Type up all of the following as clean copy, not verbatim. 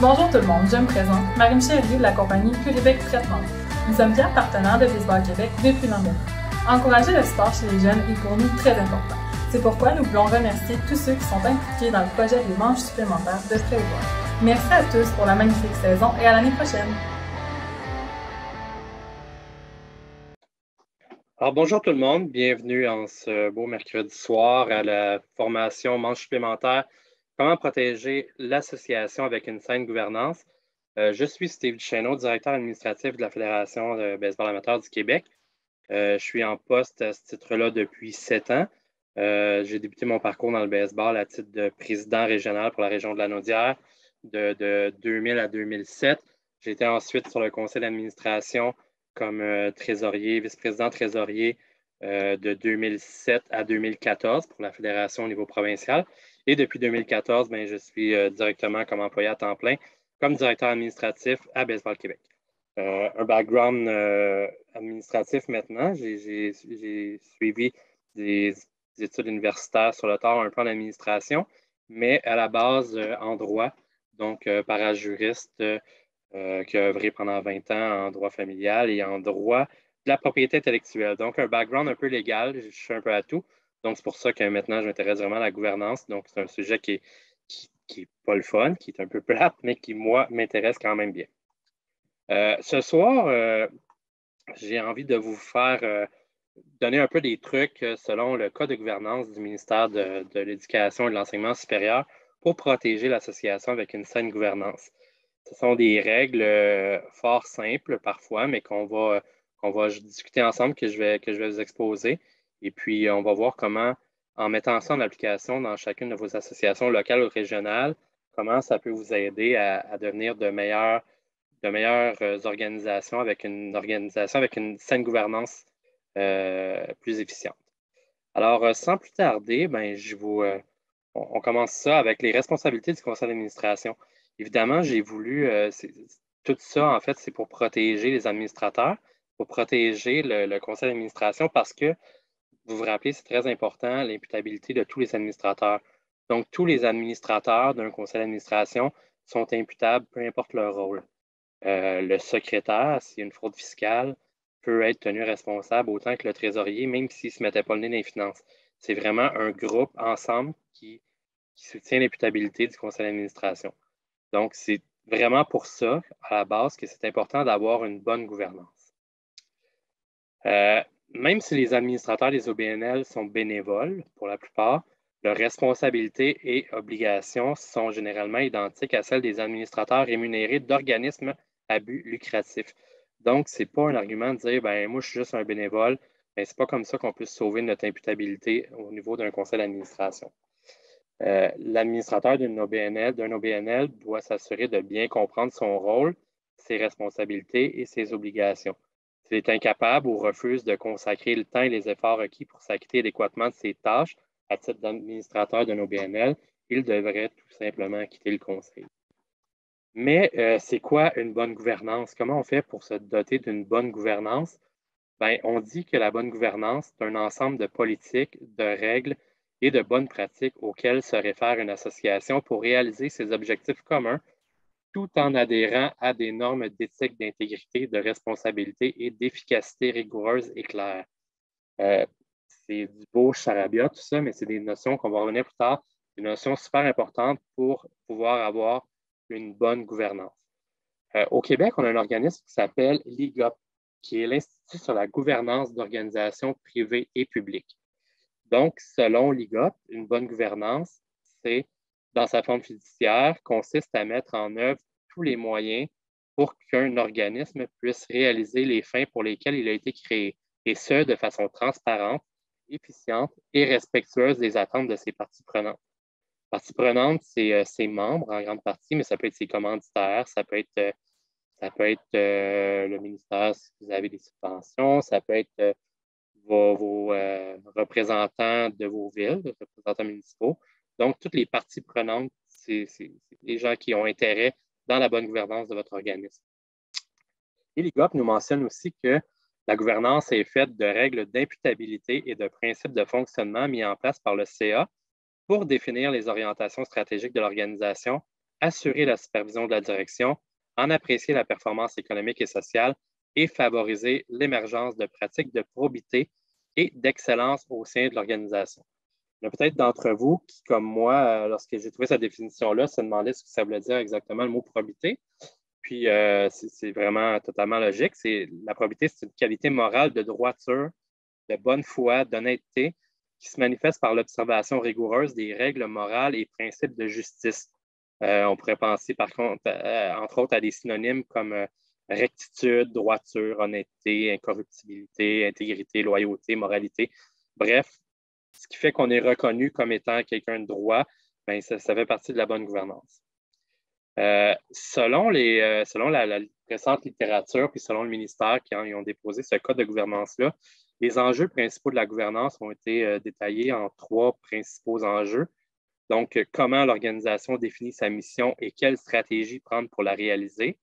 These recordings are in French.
Bonjour tout le monde, je me présente, Marie-Michel Rieu de la compagnie Québec Traitement. Nous sommes fiers partenaires de Baseball Québec depuis l'an. Encourager le sport chez les jeunes est pour nous très important. C'est pourquoi nous voulons remercier tous ceux qui sont impliqués dans le projet des manches supplémentaires de Prévoir. Merci à tous pour la magnifique saison et à l'année prochaine. Alors, bonjour tout le monde, bienvenue en ce beau mercredi soir à la formation manche supplémentaire. Comment protéger l'association avec une saine gouvernance? Je suis Steve Duchesneau, directeur administratif de la Fédération de baseball amateur du Québec. Je suis en poste à ce titre-là depuis 7 ans. J'ai débuté mon parcours dans le baseball à titre de président régional pour la région de Lanaudière de 2000 à 2007. J'ai été ensuite sur le conseil d'administration comme trésorier, vice-président trésorier de 2007 à 2014 pour la fédération au niveau provincial. Et depuis 2014, je suis directement comme employé à temps plein, comme directeur administratif à Baseball Québec. Un background administratif maintenant. J'ai suivi des études universitaires sur le tard, un peu en administration, mais à la base en droit, donc parajuriste qui a œuvré pendant 20 ans en droit familial et en droit de la propriété intellectuelle. Donc, un background un peu légal, je suis un peu à tout. Donc, c'est pour ça que maintenant, je m'intéresse vraiment à la gouvernance. Donc, c'est un sujet qui est pas le fun, qui est un peu plate, mais qui, moi, m'intéresse quand même bien. Ce soir, j'ai envie de vous faire donner un peu des trucs selon le code de gouvernance du ministère de l'Éducation et de l'Enseignement supérieur pour protéger l'association avec une saine gouvernance. Ce sont des règles fort simples parfois, mais qu'on va discuter ensemble, que je vais vous exposer. Et puis, on va voir comment, en mettant ça en application dans chacune de vos associations locales ou régionales, comment ça peut vous aider à devenir de meilleures organisations avec une saine gouvernance plus efficiente. Alors, sans plus tarder, on commence ça avec les responsabilités du conseil d'administration. Évidemment, j'ai voulu, tout ça, en fait, c'est pour protéger les administrateurs, pour protéger le conseil d'administration parce que, vous vous rappelez, c'est très important, l'imputabilité de tous les administrateurs. Donc, tous les administrateurs d'un conseil d'administration sont imputables, peu importe leur rôle. Le secrétaire, s'il y a une fraude fiscale, peut être tenu responsable autant que le trésorier, même s'il ne se mettait pas le nez dans les finances. C'est vraiment un groupe ensemble qui soutient l'imputabilité du conseil d'administration. Donc, c'est vraiment pour ça, à la base, que c'est important d'avoir une bonne gouvernance. Même si les administrateurs des OBNL sont bénévoles, pour la plupart, leurs responsabilités et obligations sont généralement identiques à celles des administrateurs rémunérés d'organismes à but lucratif. Donc, ce n'est pas un argument de dire, moi, je suis juste un bénévole, mais ce n'est pas comme ça qu'on peut sauver notre imputabilité au niveau d'un conseil d'administration. L'administrateur d'un OBNL doit s'assurer de bien comprendre son rôle, ses responsabilités et ses obligations. S'il est incapable ou refuse de consacrer le temps et les efforts requis pour s'acquitter adéquatement de ses tâches à titre d'administrateur d'un OBNL, il devrait tout simplement quitter le conseil. Mais c'est quoi une bonne gouvernance? Comment on fait pour se doter d'une bonne gouvernance? On dit que la bonne gouvernance, c'est un ensemble de politiques, de règles et de bonnes pratiques auxquelles se réfère une association pour réaliser ses objectifs communs tout en adhérant à des normes d'éthique, d'intégrité, de responsabilité et d'efficacité rigoureuse et claire. C'est du beau charabia, tout ça, mais c'est des notions qu'on va revenir plus tard, des notions super importantes pour pouvoir avoir une bonne gouvernance. Au Québec, on a un organisme qui s'appelle l'IGOP, qui est l'Institut sur la gouvernance d'organisations privées et publiques. Donc, selon l'IGOP, une bonne gouvernance, c'est, dans sa forme fiduciaire, consiste à mettre en œuvre tous les moyens pour qu'un organisme puisse réaliser les fins pour lesquelles il a été créé, et ce, de façon transparente, efficiente et respectueuse des attentes de ses parties prenantes. Parties prenantes, c'est ses membres en grande partie, mais ça peut être ses commanditaires, ça peut être le ministère si vous avez des subventions, ça peut être vos représentants de vos villes, les représentants municipaux. Donc, toutes les parties prenantes, c'est les gens qui ont intérêt dans la bonne gouvernance de votre organisme. Et l'IGOP nous mentionne aussi que la gouvernance est faite de règles d'imputabilité et de principes de fonctionnement mis en place par le CA pour définir les orientations stratégiques de l'organisation assurer la supervision de la direction, en apprécier la performance économique et sociale et favoriser l'émergence de pratiques de probité et d'excellence au sein de l'organisation. Il y a peut-être d'entre vous qui, comme moi, lorsque j'ai trouvé cette définition-là, se demandaient ce que ça voulait dire exactement le mot probité. Puis, c'est vraiment totalement logique. La probité, c'est une qualité morale de droiture, de bonne foi, d'honnêteté, qui se manifeste par l'observation rigoureuse des règles morales et principes de justice. On pourrait penser, par contre, entre autres, à des synonymes comme rectitude, droiture, honnêteté, incorruptibilité, intégrité, loyauté, moralité. Bref, ce qui fait qu'on est reconnu comme étant quelqu'un de droit, bien, ça fait partie de la bonne gouvernance. Selon la récente littérature, puis selon le ministère qui ont déposé ce code de gouvernance-là, les enjeux principaux de la gouvernance ont été détaillés en 3 principaux enjeux. Donc, comment l'organisation définit sa mission et quelle stratégie prendre pour la réaliser?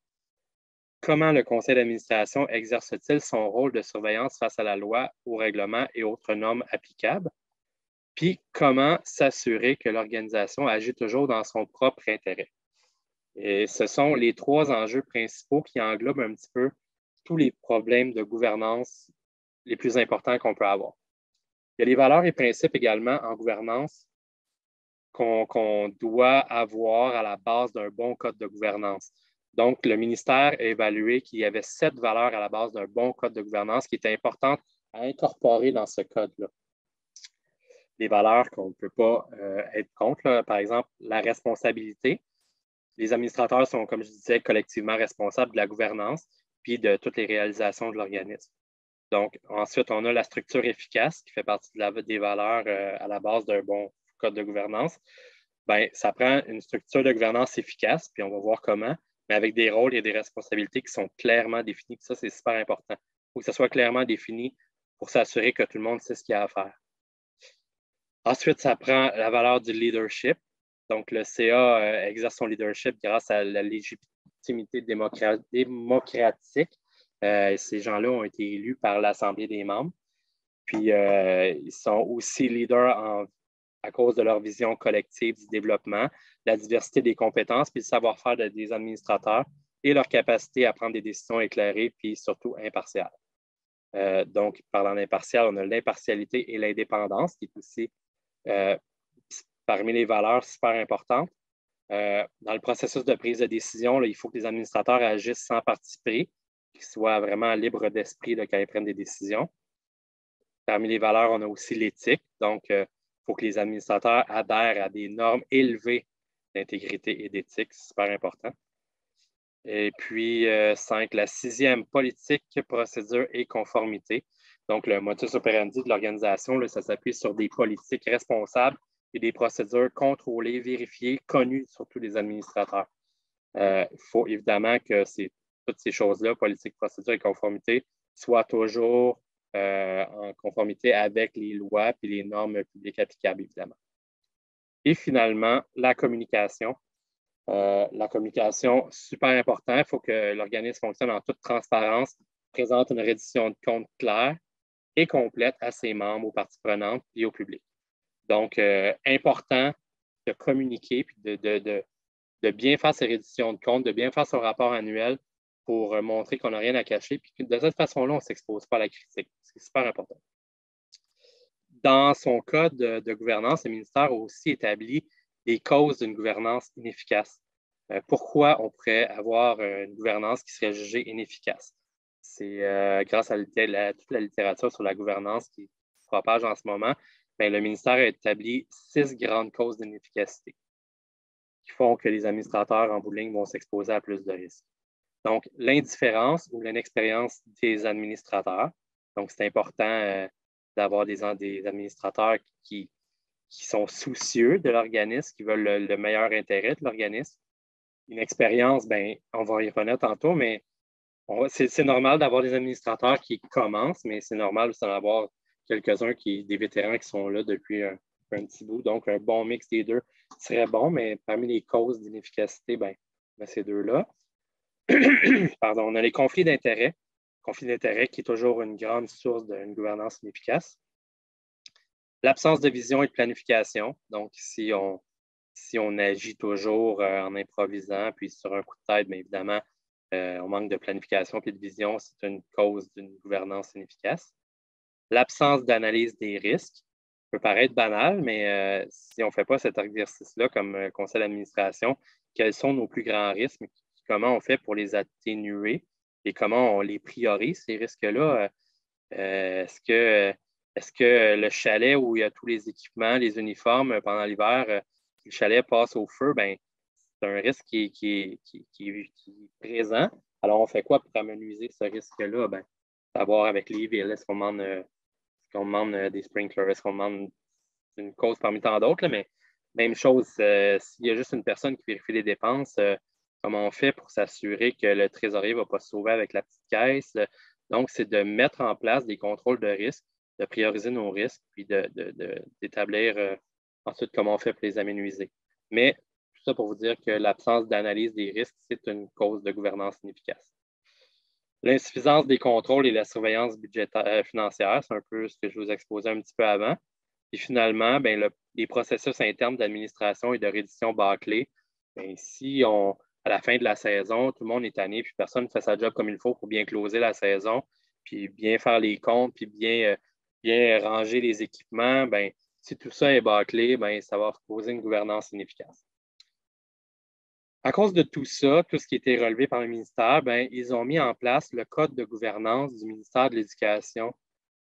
Comment le conseil d'administration exerce-t-il son rôle de surveillance face à la loi, aux règlements et autres normes applicables? Puis, comment s'assurer que l'organisation agit toujours dans son propre intérêt? Et ce sont les 3 enjeux principaux qui englobent un petit peu tous les problèmes de gouvernance les plus importants qu'on peut avoir. Il y a les valeurs et principes également en gouvernance qu'on doit avoir à la base d'un bon code de gouvernance. Donc, le ministère a évalué qu'il y avait 7 valeurs à la base d'un bon code de gouvernance qui étaient importantes à incorporer dans ce code-là. Les valeurs qu'on ne peut pas être contre, là, par exemple, la responsabilité. Les administrateurs sont, comme je disais, collectivement responsables de la gouvernance puis de toutes les réalisations de l'organisme. Donc, ensuite, on a la structure efficace qui fait partie des valeurs à la base d'un bon code de gouvernance. Bien, ça prend une structure de gouvernance efficace, puis on va voir comment, mais avec des rôles et des responsabilités qui sont clairement définis. Puis ça, c'est super important. Il faut que ça soit clairement défini pour s'assurer que tout le monde sait ce qu'il y a à faire. Ensuite, ça prend la valeur du leadership. Donc, le CA exerce son leadership grâce à la légitimité démocratique. Ces gens-là ont été élus par l'Assemblée des membres. Puis, ils sont aussi leaders à cause de leur vision collective du développement, la diversité des compétences, puis le savoir-faire des administrateurs et leur capacité à prendre des décisions éclairées, puis surtout impartiales. Donc, parlant d'impartial, on a l'impartialité et l'indépendance, qui est aussi parmi les valeurs super importantes. Dans le processus de prise de décision, là, il faut que les administrateurs agissent sans parti pris, qu'ils soient vraiment libres d'esprit quand ils prennent des décisions. Parmi les valeurs, on a aussi l'éthique. Donc, il faut que les administrateurs adhèrent à des normes élevées d'intégrité et d'éthique. C'est super important. Et puis, 5, la 6e, politique, procédure et conformité. Donc, le modus operandi de l'organisation, là, ça s'appuie sur des politiques responsables et des procédures contrôlées, vérifiées, connues surtout des administrateurs. Il faut évidemment que toutes ces choses-là, politique, procédure et conformité, soient toujours en conformité avec les lois et les normes publiques applicables, évidemment. Et finalement, la communication. La communication, super important. Il faut que l'organisme fonctionne en toute transparence, présente une reddition de compte claire et complète à ses membres, aux parties prenantes et au public. Donc, important de communiquer et de bien faire ses redditions de compte, de bien faire son rapport annuel pour montrer qu'on n'a rien à cacher. Puis de cette façon-là, on ne s'expose pas à la critique. C'est super important. Dans son code de gouvernance, le ministère a aussi établi des causes d'une gouvernance inefficace. Pourquoi on pourrait avoir une gouvernance qui serait jugée inefficace? C'est grâce à toute la littérature sur la gouvernance qui se propage en ce moment, bien, le ministère a établi 6 grandes causes d'inefficacité qui font que les administrateurs en bout de ligne vont s'exposer à plus de risques. Donc, l'indifférence ou l'inexpérience des administrateurs. Donc, c'est important d'avoir des administrateurs qui sont soucieux de l'organisme, qui veulent le meilleur intérêt de l'organisme. Une expérience, bien, on va y revenir tantôt, mais c'est normal d'avoir des administrateurs qui commencent, mais c'est normal aussi d'en avoir quelques-uns des vétérans qui sont là depuis un petit bout. Donc, un bon mix des deux serait bon, mais parmi les causes d'inefficacité, bien, ces deux-là. Pardon, on a les conflits d'intérêts. Conflit d'intérêts qui est toujours une grande source d'une gouvernance inefficace. L'absence de vision et de planification. Donc, ici, on Si on agit toujours en improvisant, puis sur un coup de tête, bien évidemment, on manque de planification et de vision, c'est une cause d'une gouvernance inefficace. L'absence d'analyse des risques peut paraître banal, mais si on ne fait pas cet exercice-là comme conseil d'administration, quels sont nos plus grands risques, comment on fait pour les atténuer et comment on les priorise, ces risques-là? Est-ce que le chalet où il y a tous les équipements, les uniformes pendant l'hiver, si le chalet passe au feu, ben, c'est un risque qui est présent. Alors, on fait quoi pour amenuiser ce risque-là? Ben, savoir avec les villes, est-ce qu'on demande des sprinklers, est-ce qu'on demande une cause parmi tant d'autres, mais même chose, s'il y a juste une personne qui vérifie les dépenses, comment on fait pour s'assurer que le trésorier ne va pas se sauver avec la petite caisse? Donc, c'est de mettre en place des contrôles de risque, de prioriser nos risques, puis d'établir ensuite comment on fait pour les amenuiser. Mais tout ça pour vous dire que l'absence d'analyse des risques, c'est une cause de gouvernance inefficace. L'insuffisance des contrôles et la surveillance budgétaire financière, c'est un peu ce que je vous exposais un petit peu avant. Et finalement, ben, les processus internes d'administration et de reddition bâclés, ben, si à la fin de la saison, tout le monde est tanné, puis personne ne fait sa job comme il faut pour bien closer la saison, puis bien faire les comptes, puis bien ranger les équipements, ben, si tout ça est bâclé, ben, ça va causer une gouvernance inefficace. À cause de tout ça, tout ce qui a été relevé par le ministère, ben, ils ont mis en place le code de gouvernance du ministère de l'Éducation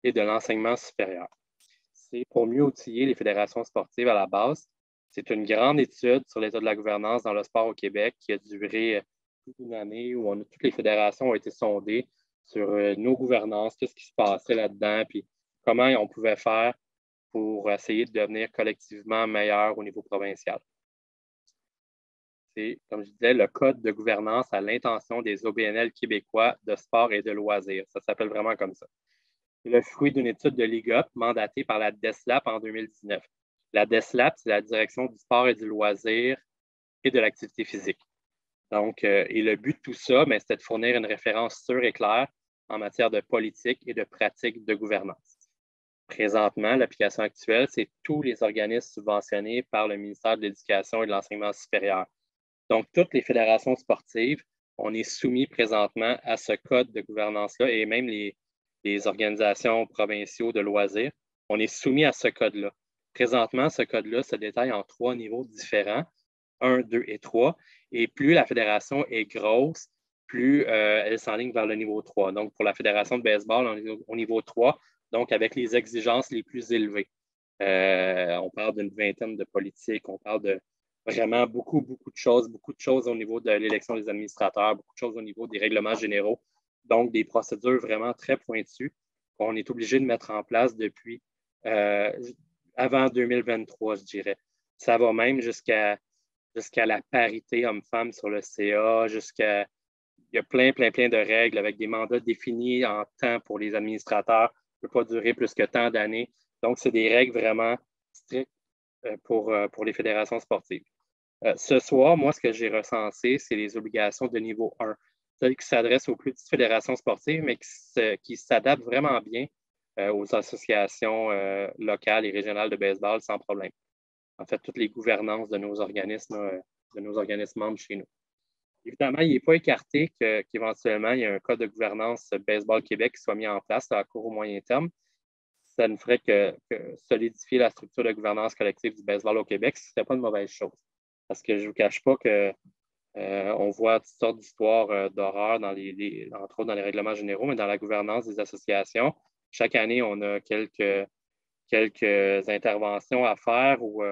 et de l'Enseignement supérieur. C'est pour mieux outiller les fédérations sportives à la base. C'est une grande étude sur l'état de la gouvernance dans le sport au Québec qui a duré toute une année où toutes les fédérations ont été sondées sur nos gouvernances, tout ce qui se passait là-dedans, puis comment on pouvait faire pour essayer de devenir collectivement meilleur au niveau provincial. C'est, comme je disais, le code de gouvernance à l'intention des OBNL québécois de sport et de loisirs. Ça s'appelle vraiment comme ça. C'est le fruit d'une étude de l'IGOP mandatée par la DESLAP en 2019. La DESLAP, c'est la Direction du sport et du loisir et de l'activité physique. Donc, et le but de tout ça, ben, c'était de fournir une référence sûre et claire en matière de politique et de pratique de gouvernance. Présentement, l'application actuelle, c'est tous les organismes subventionnés par le ministère de l'Éducation et de l'Enseignement supérieur. Donc, toutes les fédérations sportives, on est soumis présentement à ce code de gouvernance-là et même les organisations provinciaux de loisirs, on est soumis à ce code-là. Présentement, ce code-là se détaille en 3 niveaux différents, 1, 2 et 3. Et plus la fédération est grosse, plus elle s'enligne vers le niveau 3. Donc, pour la fédération de baseball, on est au niveau 3, donc avec les exigences les plus élevées. On parle d'une vingtaine de politiques, on parle de vraiment beaucoup de choses au niveau de l'élection des administrateurs, beaucoup de choses au niveau des règlements généraux. Donc, des procédures vraiment très pointues qu'on est obligé de mettre en place depuis avant 2023, je dirais. Ça va même jusqu'à la parité homme-femme sur le CA, il y a plein de règles avec des mandats définis en temps pour les administrateurs. Ça ne peut pas durer plus que tant d'années. Donc, c'est des règles vraiment strictes pour les fédérations sportives. Ce soir, moi, ce que j'ai recensé, c'est les obligations de niveau 1, celles qui s'adressent aux plus petites fédérations sportives, mais qui s'adaptent vraiment bien aux associations locales et régionales de baseball sans problème. En fait, toutes les gouvernances de nos organismes membres chez nous. Évidemment, il n'est pas écarté qu'éventuellement, il y ait un code de gouvernance Baseball Québec qui soit mis en place à court ou moyen terme. Ça ne ferait que solidifier la structure de gouvernance collective du baseball au Québec, ce ne serait pas une mauvaise chose. Parce que je ne vous cache pas qu'on voit toutes sortes d'histoires d'horreur, entre autres dans les règlements généraux, mais dans la gouvernance des associations. Chaque année, on a quelques interventions à faire où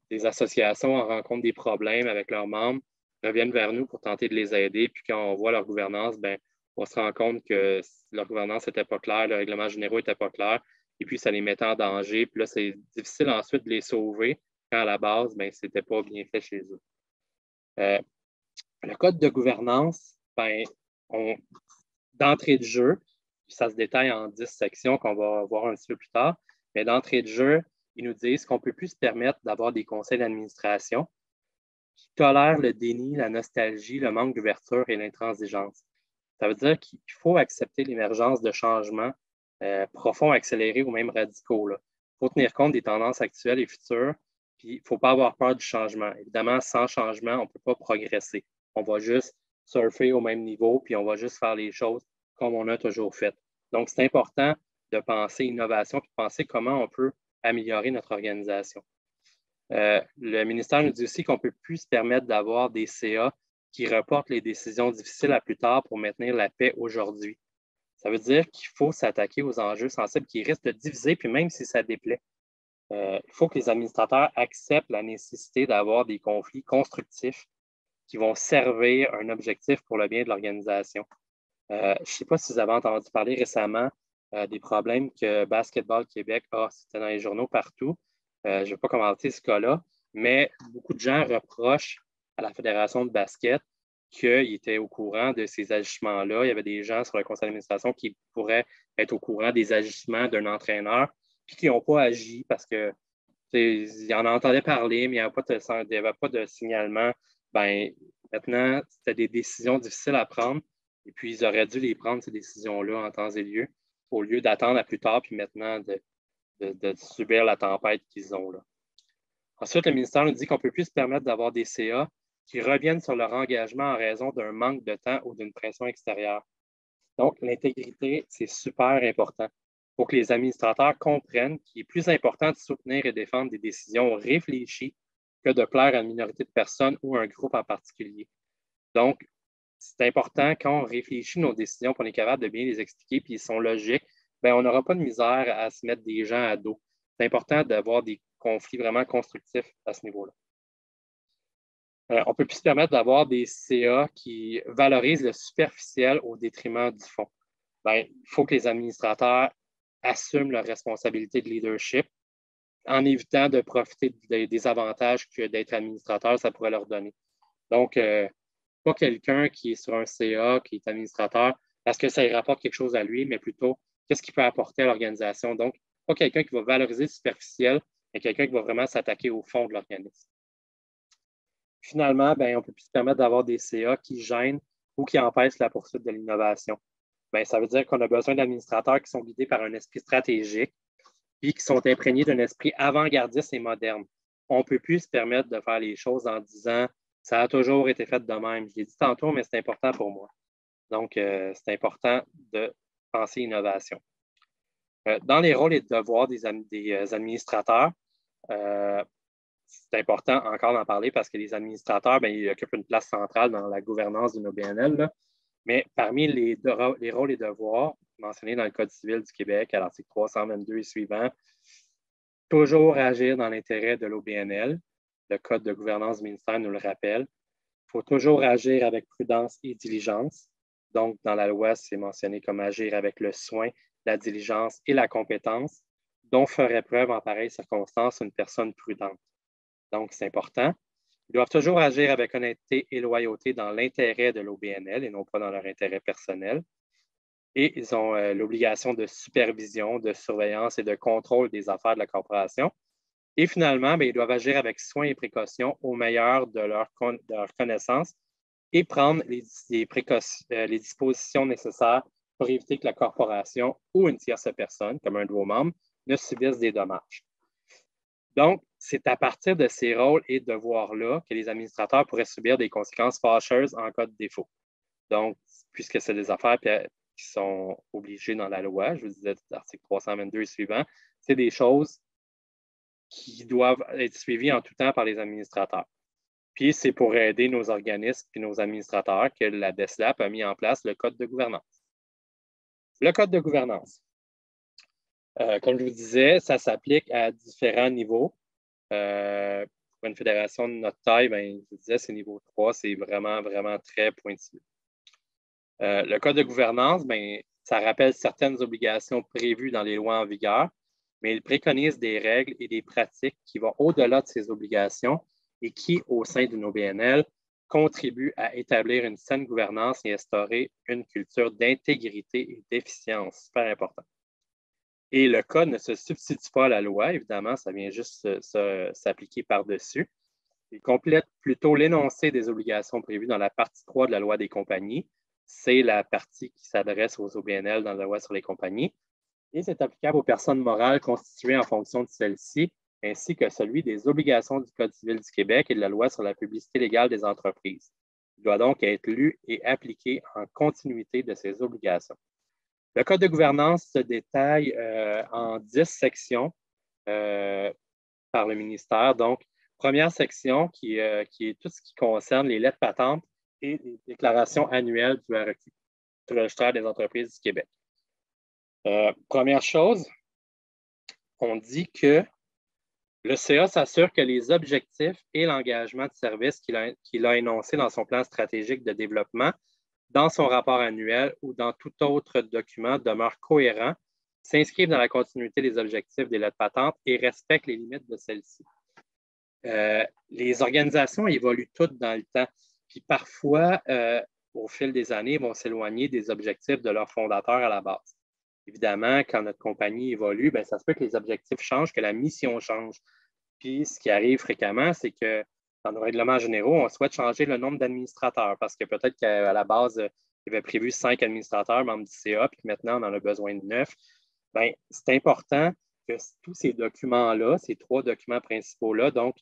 des associations rencontrent des problèmes avec leurs membres, reviennent vers nous pour tenter de les aider. Puis quand on voit leur gouvernance, ben, on se rend compte que leur gouvernance n'était pas claire, le règlement généraux n'était pas clair, et puis ça les mettait en danger. Puis là, c'est difficile ensuite de les sauver quand à la base, ben, ce n'était pas bien fait chez eux. Le code de gouvernance, ben, d'entrée de jeu, ça se détaille en 10 sections qu'on va voir un petit peu plus tard, mais d'entrée de jeu, ils nous disent qu'on ne peut plus se permettre d'avoir des conseils d'administration qui tolèrent le déni, la nostalgie, le manque d'ouverture et l'intransigeance. Ça veut dire qu'il faut accepter l'émergence de changements profonds, accélérés ou même radicaux. Il faut tenir compte des tendances actuelles et futures, Puis, il ne faut pas avoir peur du changement. Évidemment, sans changement, on ne peut pas progresser. On va juste surfer au même niveau, puis on va juste faire les choses comme on a toujours fait. Donc, c'est important de penser innovation, puis de penser comment on peut améliorer notre organisation. Le ministère nous dit aussi qu'on ne peut plus se permettre d'avoir des CA qui reportent les décisions difficiles à plus tard pour maintenir la paix aujourd'hui. Ça veut dire qu'il faut s'attaquer aux enjeux sensibles qui risquent de diviser, puis même si ça déplaît. Il faut que les administrateurs acceptent la nécessité d'avoir des conflits constructifs qui vont servir un objectif pour le bien de l'organisation. Je ne sais pas si vous avez entendu parler récemment des problèmes que Basketball Québec a. C'était dans les journaux partout. Je ne vais pas commenter ce cas-là, mais beaucoup de gens reprochent à la Fédération de basket qu'ils étaient au courant de ces agissements-là. Il y avait des gens sur le conseil d'administration qui pourraient être au courant des agissements d'un entraîneur, puis qui n'ont pas agi parce que ils en entendaient parler, mais il n'y avait pas de signalement. Ben, maintenant, c'était des décisions difficiles à prendre, et puis ils auraient dû les prendre, ces décisions-là, en temps et lieu, au lieu d'attendre à plus tard, puis maintenant de subir la tempête qu'ils ont là. Ensuite, le ministère nous dit qu'on ne peut plus se permettre d'avoir des CA qui reviennent sur leur engagement en raison d'un manque de temps ou d'une pression extérieure. Donc, l'intégrité, c'est super important. Il faut que les administrateurs comprennent qu'il est plus important de soutenir et défendre des décisions réfléchies que de plaire à une minorité de personnes ou à un groupe en particulier. Donc, c'est important quand on réfléchit nos décisions, qu'on est capable de bien les expliquer, puis ils sont logiques, bien, on n'aura pas de misère à se mettre des gens à dos. C'est important d'avoir des conflits vraiment constructifs à ce niveau-là. On ne peut plus se permettre d'avoir des CA qui valorisent le superficiel au détriment du fond. Bien, il faut que les administrateurs assument leurs responsabilités de leadership en évitant de profiter des avantages que d'être administrateur, ça pourrait leur donner. Donc, pas quelqu'un qui est sur un CA, qui est administrateur, parce que ça lui rapporte quelque chose à lui, mais plutôt qu'est-ce qu'il peut apporter à l'organisation. Donc, pas quelqu'un qui va valoriser le superficiel, mais quelqu'un qui va vraiment s'attaquer au fond de l'organisme. Finalement, ben, on ne peut plus se permettre d'avoir des CA qui gênent ou qui empêchent la poursuite de l'innovation. Ben, ça veut dire qu'on a besoin d'administrateurs qui sont guidés par un esprit stratégique puis qui sont imprégnés d'un esprit avant-gardiste et moderne. On ne peut plus se permettre de faire les choses en disant « ça a toujours été fait de même ». Je l'ai dit tantôt, mais c'est important pour moi. Donc, c'est important de penser innovation. Dans les rôles et devoirs des administrateurs, c'est important encore d'en parler parce que les administrateurs, bien, ils occupent une place centrale dans la gouvernance d'une OBNL. Là. Mais parmi les rôles et devoirs mentionnés dans le Code civil du Québec à l'article 322 et suivant, toujours agir dans l'intérêt de l'OBNL. Le Code de gouvernance du ministère nous le rappelle. Il faut toujours agir avec prudence et diligence. Donc, dans la loi, c'est mentionné comme agir avec le soin, la diligence et la compétence dont ferait preuve en pareille circonstance une personne prudente. Donc, c'est important. Ils doivent toujours agir avec honnêteté et loyauté dans l'intérêt de l'OBNL et non pas dans leur intérêt personnel. Et ils ont l'obligation de supervision, de surveillance et de contrôle des affaires de la corporation. Et finalement, bien, ils doivent agir avec soin et précaution au meilleur de leur connaissance et prendre les dispositions nécessaires pour éviter que la corporation ou une tierce personne, comme un nouveau membre, ne subisse des dommages. Donc, c'est à partir de ces rôles et devoirs-là que les administrateurs pourraient subir des conséquences fâcheuses en cas de défaut. Donc, puisque c'est des affaires qui sont obligées dans la loi, je vous disais l'article 322 et suivant, c'est des choses qui doivent être suivies en tout temps par les administrateurs. Puis, c'est pour aider nos organismes et nos administrateurs que la DESLAP a mis en place le Code de gouvernance. Le Code de gouvernance. Comme je vous disais, ça s'applique à différents niveaux. Pour une fédération de notre taille, bien, je vous disais, c'est niveau 3, c'est vraiment, vraiment très pointu. Le Code de gouvernance, bien, ça rappelle certaines obligations prévues dans les lois en vigueur, mais il préconise des règles et des pratiques qui vont au-delà de ces obligations et qui, au sein d'une OBNL, contribuent à établir une saine gouvernance et instaurer une culture d'intégrité et d'efficience. Super important. Et le code ne se substitue pas à la loi, évidemment, ça vient juste s'appliquer par-dessus. Il complète plutôt l'énoncé des obligations prévues dans la partie 3 de la loi des compagnies. C'est la partie qui s'adresse aux OBNL dans la loi sur les compagnies. Et c'est applicable aux personnes morales constituées en fonction de celle-ci ainsi que celui des obligations du Code civil du Québec et de la loi sur la publicité légale des entreprises. Il doit donc être lu et appliqué en continuité de ces obligations. Le Code de gouvernance se détaille en 10 sections par le ministère. Donc, première section qui est tout ce qui concerne les lettres patentes et les déclarations annuelles du REQ, du registre des entreprises du Québec. Première chose, on dit que le CA s'assure que les objectifs et l'engagement de service qu'il a énoncé dans son plan stratégique de développement, dans son rapport annuel ou dans tout autre document demeurent cohérents, s'inscrivent dans la continuité des objectifs des lettres patentes et respectent les limites de celles-ci. Les organisations évoluent toutes dans le temps, puis parfois, au fil des années, vont s'éloigner des objectifs de leur fondateur à la base. Évidemment, quand notre compagnie évolue, bien, ça se peut que les objectifs changent, que la mission change. Puis, ce qui arrive fréquemment, c'est que dans nos règlements généraux, on souhaite changer le nombre d'administrateurs parce que peut-être qu'à la base, il y avait prévu 5 administrateurs membres du CA, puis que maintenant, on en a besoin de 9. Bien, c'est important que tous ces documents-là, ces 3 documents principaux-là, donc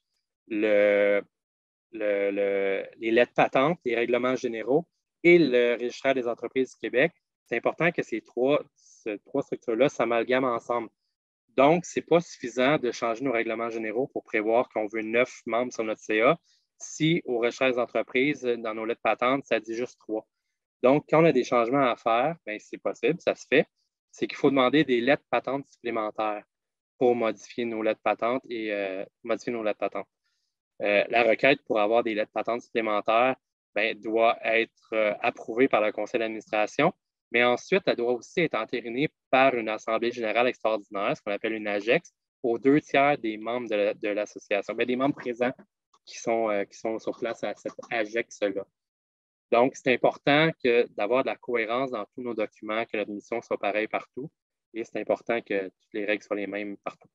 les lettres patentes, les règlements généraux et le registre des entreprises du Québec, c'est important que ces trois structures-là s'amalgament ensemble. Donc, ce n'est pas suffisant de changer nos règlements généraux pour prévoir qu'on veut 9 membres sur notre CA si au registre des entreprises, dans nos lettres patentes, ça dit juste 3. Donc, quand on a des changements à faire, bien, c'est possible, ça se fait. C'est qu'il faut demander des lettres patentes supplémentaires pour modifier nos lettres patentes et modifier nos lettres patentes. La requête pour avoir des lettres patentes supplémentaires bien, doit être approuvée par le conseil d'administration, mais ensuite, elle doit aussi être entérinée par une assemblée générale extraordinaire, ce qu'on appelle une AGEX, aux 2/3 des membres de l'association, bien, des membres présents qui sont sur place à cette AGEX-là. Donc, c'est important d'avoir de la cohérence dans tous nos documents, que notre mission soit pareille partout, et c'est important que toutes les règles soient les mêmes partout.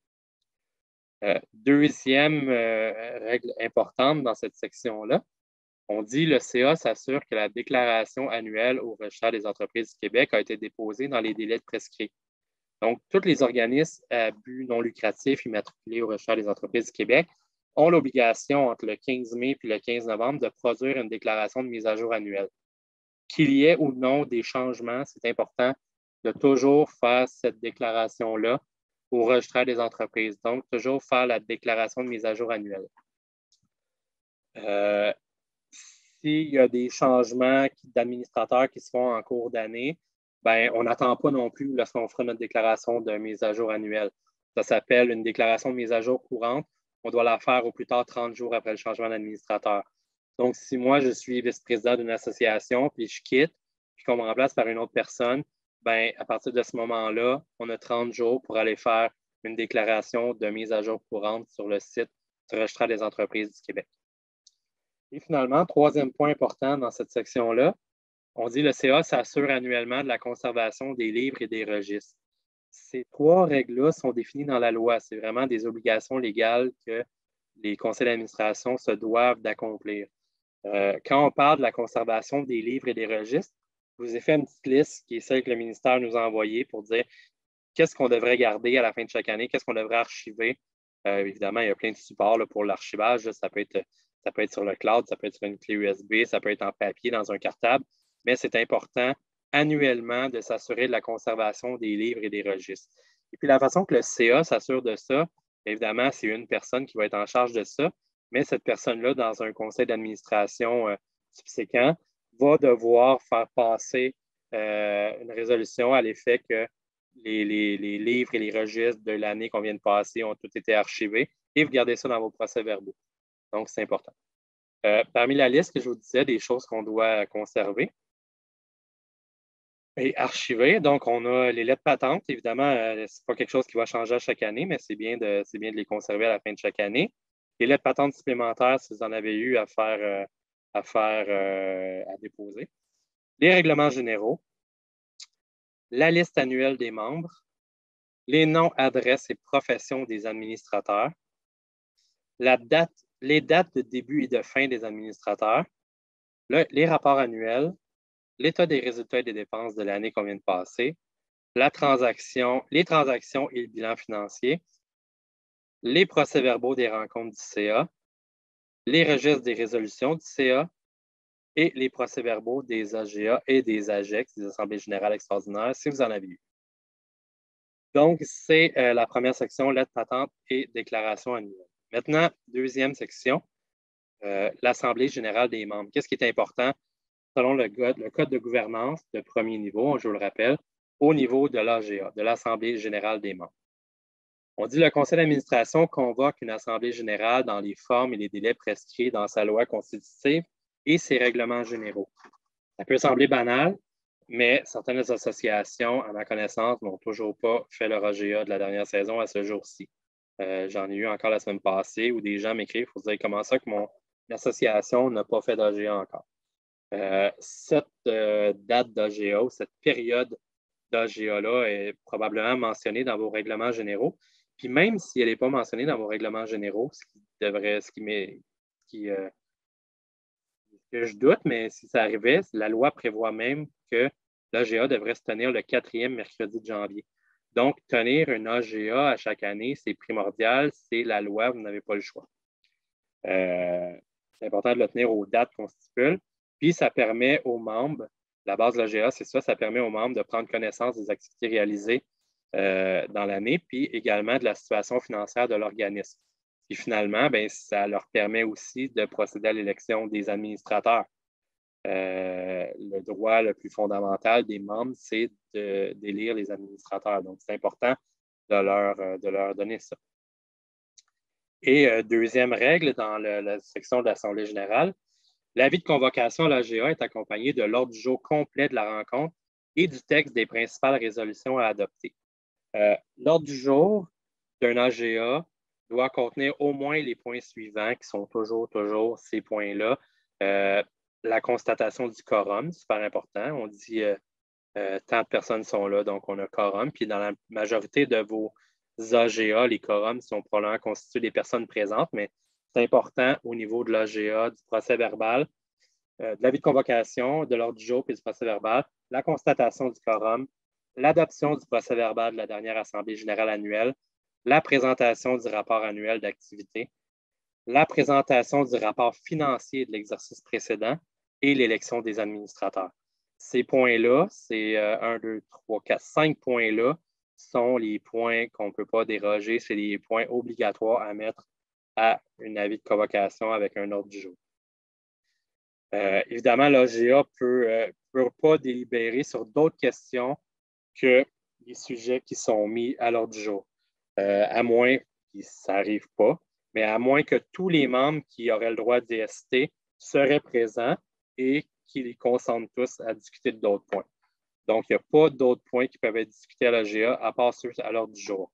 Deuxième règle importante dans cette section-là, on dit le CA s'assure que la déclaration annuelle au registre des entreprises du Québec a été déposée dans les délais prescrits. Donc, tous les organismes à but non lucratif immatriculés au registre des entreprises du Québec ont l'obligation, entre le 15 mai et le 15 novembre, de produire une déclaration de mise à jour annuelle. Qu'il y ait ou non des changements, c'est important de toujours faire cette déclaration-là au registre des entreprises. Donc, toujours faire la déclaration de mise à jour annuelle. S'il y a des changements d'administrateurs qui se font en cours d'année, ben, on n'attend pas non plus lorsqu'on fera notre déclaration de mise à jour annuelle. Ça s'appelle une déclaration de mise à jour courante. On doit la faire au plus tard 30 jours après le changement d'administrateur. Donc, si moi, je suis vice-président d'une association, puis je quitte, puis qu'on me remplace par une autre personne, ben, à partir de ce moment-là, on a 30 jours pour aller faire une déclaration de mise à jour courante sur le site du registre des entreprises du Québec. Et finalement, troisième point important dans cette section-là, on dit le CA s'assure annuellement de la conservation des livres et des registres. Ces 3 règles-là sont définies dans la loi. C'est vraiment des obligations légales que les conseils d'administration se doivent d'accomplir. Quand on parle de la conservation des livres et des registres, je vous ai fait une petite liste qui est celle que le ministère nous a envoyée pour dire qu'est-ce qu'on devrait garder à la fin de chaque année, qu'est-ce qu'on devrait archiver. Évidemment, il y a plein de supports là, pour l'archivage. Ça peut être sur le cloud, ça peut être sur une clé USB, ça peut être en papier, dans un cartable, mais c'est important annuellement de s'assurer de la conservation des livres et des registres. Et puis la façon que le CA s'assure de ça, évidemment, c'est une personne qui va être en charge de ça, mais cette personne-là, dans un conseil d'administration subséquent, va devoir faire passer une résolution à l'effet que les livres et les registres de l'année qu'on vient de passer ont tous été archivés et vous gardez ça dans vos procès-verbaux. Donc, c'est important. Parmi la liste que je vous disais des choses qu'on doit conserver et archiver, donc on a les lettres patentes. Évidemment, ce n'est pas quelque chose qui va changer à chaque année, mais c'est bien de les conserver à la fin de chaque année. Les lettres patentes supplémentaires, si vous en avez eu à déposer. Les règlements généraux. La liste annuelle des membres. Les noms, adresses et professions des administrateurs. Les dates de début et de fin des administrateurs, les rapports annuels, l'état des résultats et des dépenses de l'année qu'on vient de passer, les transactions et le bilan financier, les procès-verbaux des rencontres du CA, les registres des résolutions du CA et les procès-verbaux des AGA et des AGEX, des Assemblées générales extraordinaires, si vous en avez eu. Donc, c'est la première section, lettres patentes et déclarations annuelles. Maintenant, deuxième section, l'Assemblée générale des membres. Qu'est-ce qui est important selon le code de gouvernance de premier niveau, je vous le rappelle, au niveau de l'AGA, de l'Assemblée générale des membres. On dit que le conseil d'administration convoque une assemblée générale dans les formes et les délais prescrits dans sa loi constitutive et ses règlements généraux. Ça peut sembler banal, mais certaines associations, à ma connaissance, n'ont toujours pas fait leur AGA de la dernière saison à ce jour-ci. J'en ai eu encore la semaine passée où des gens m'écrivent pour dire comment ça que mon association n'a pas fait d'AGA encore. Cette date d'AGA ou cette période d'AGA-là est probablement mentionnée dans vos règlements généraux. Puis même si elle n'est pas mentionnée dans vos règlements généraux, ce que je doute, mais si ça arrivait, la loi prévoit même que l'AGA devrait se tenir le 4e mercredi de janvier. Donc, tenir une AGA à chaque année, c'est primordial, c'est la loi, vous n'avez pas le choix. C'est important de le tenir aux dates qu'on stipule. Puis, ça permet aux membres, la base de l'AGA, c'est ça permet aux membres de prendre connaissance des activités réalisées dans l'année, puis également de la situation financière de l'organisme. Puis finalement, bien, ça leur permet aussi de procéder à l'élection des administrateurs. Le droit le plus fondamental des membres, c'est d'élire les administrateurs. Donc, c'est important de leur donner ça. Et deuxième règle dans la section de l'Assemblée générale, l'avis de convocation à l'AGA est accompagné de l'ordre du jour complet de la rencontre et du texte des principales résolutions à adopter. L'ordre du jour d'un AGA doit contenir au moins les points suivants qui sont toujours ces points-là. La constatation du quorum, super important. On dit tant de personnes sont là, donc on a quorum. Puis dans la majorité de vos AGA, les quorums sont probablement constitués des personnes présentes, mais c'est important au niveau de l'AGA, du procès verbal, de l'avis de convocation, de l'ordre du jour et du procès verbal, la constatation du quorum, l'adoption du procès verbal de la dernière Assemblée générale annuelle, la présentation du rapport annuel d'activité, la présentation du rapport financier de l'exercice précédent et l'élection des administrateurs. Ces points-là, c'est 1, 2, 3, 4, 5 points-là sont les points qu'on ne peut pas déroger. C'est les points obligatoires à mettre à un avis de convocation avec un ordre du jour. Évidemment, l'AGA ne peut pas délibérer sur d'autres questions que les sujets qui sont mis à l'ordre du jour. À moins, puis ça n'arrive pas, mais à moins que tous les membres qui auraient le droit d'y assister seraient présents et qu'ils les consentent tous à discuter d'autres points. Donc, il n'y a pas d'autres points qui peuvent être discutés à l'AGA à part ceux à l'ordre du jour.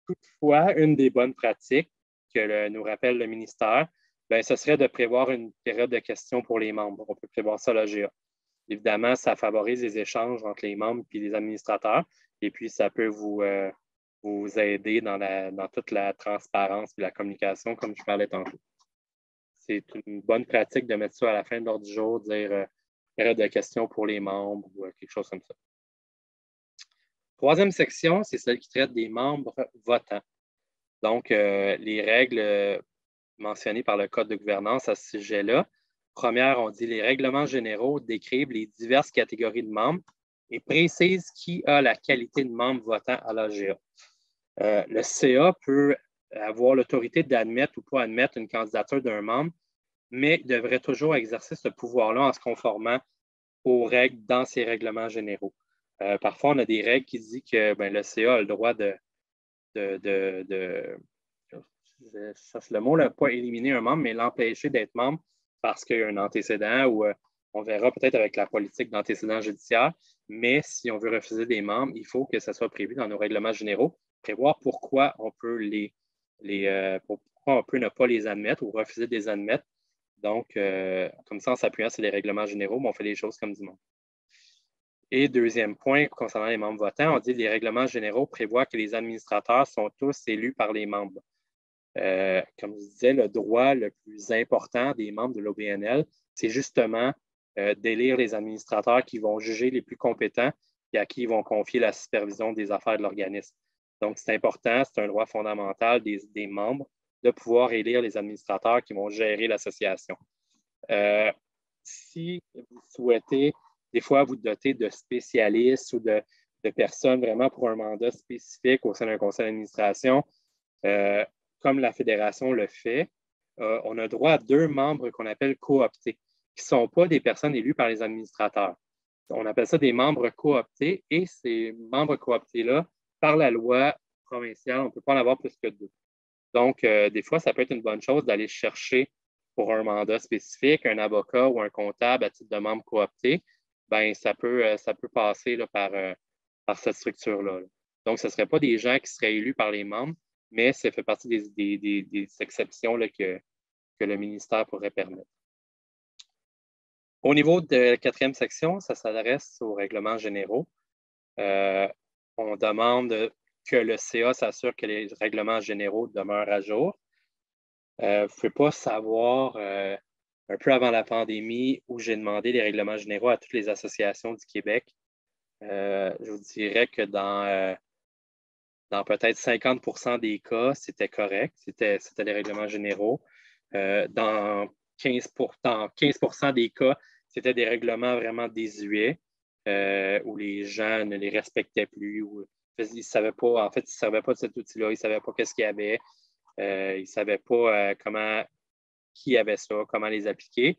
Toutefois, une des bonnes pratiques que nous rappelle le ministère, bien, ce serait de prévoir une période de questions pour les membres. On peut prévoir ça à l'AGA. Évidemment, ça favorise les échanges entre les membres et les administrateurs, et puis ça peut vous aider dans toute la transparence et la communication, comme je parlais tantôt. C'est une bonne pratique de mettre ça à la fin de l'ordre du jour, dire période de questions pour les membres ou quelque chose comme ça. Troisième section, c'est celle qui traite des membres votants. Donc, les règles mentionnées par le Code de gouvernance à ce sujet-là. Première, on dit les règlements généraux décrivent les diverses catégories de membres et précisent qui a la qualité de membre votant à l'AGA. Le CA peut avoir l'autorité d'admettre ou pas admettre une candidature d'un membre, mais il devrait toujours exercer ce pouvoir-là en se conformant aux règles dans ses règlements généraux. Parfois, on a des règles qui disent que le CA a le droit je cherche le mot, pas éliminer un membre, mais l'empêcher d'être membre parce qu'il y a un antécédent ou on verra peut-être avec la politique d'antécédent judiciaire, mais si on veut refuser des membres, il faut que ça soit prévu dans nos règlements généraux, prévoir pourquoi on peut pourquoi on peut ne pas les admettre ou refuser de les admettre. Donc, comme ça, en s'appuyant sur les règlements généraux, on fait les choses comme du monde. Et deuxième point, concernant les membres votants, on dit que les règlements généraux prévoient que les administrateurs sont tous élus par les membres. Comme je disais, le droit le plus important des membres de l'OBNL, c'est justement d'élire les administrateurs qui vont juger les plus compétents et à qui ils vont confier la supervision des affaires de l'organisme. Donc, c'est important, c'est un droit fondamental des membres de pouvoir élire les administrateurs qui vont gérer l'association. Si vous souhaitez, des fois, vous doter de spécialistes ou de personnes vraiment pour un mandat spécifique au sein d'un conseil d'administration, comme la fédération le fait, on a droit à 2 membres qu'on appelle cooptés, qui ne sont pas des personnes élues par les administrateurs. On appelle ça des membres cooptés et ces membres cooptés-là, par la loi provinciale, on ne peut pas en avoir plus que 2. Donc, des fois, ça peut être une bonne chose d'aller chercher pour un mandat spécifique un avocat ou un comptable à titre de membre coopté. Ben, ça peut passer là, par cette structure-là. Donc, ce ne seraient pas des gens qui seraient élus par les membres, mais ça fait partie des exceptions là, que le ministère pourrait permettre. Au niveau de la 4e section, ça s'adresse aux règlements généraux. On demande que le CA s'assure que les règlements généraux demeurent à jour. Vous ne pouvez pas savoir, un peu avant la pandémie, où j'ai demandé les règlements généraux à toutes les associations du Québec. Je vous dirais que dans peut-être 50% des cas, c'était correct. C'était les règlements généraux. Dans 15% des cas, c'était des règlements vraiment désuets où les gens ne les respectaient plus. Ils ne savaient pas, en fait, ils ne servaient pas de cet outil-là. Ils ne savaient pas qu'est-ce qu'il y avait. Ils ne savaient pas qui avait ça, comment les appliquer.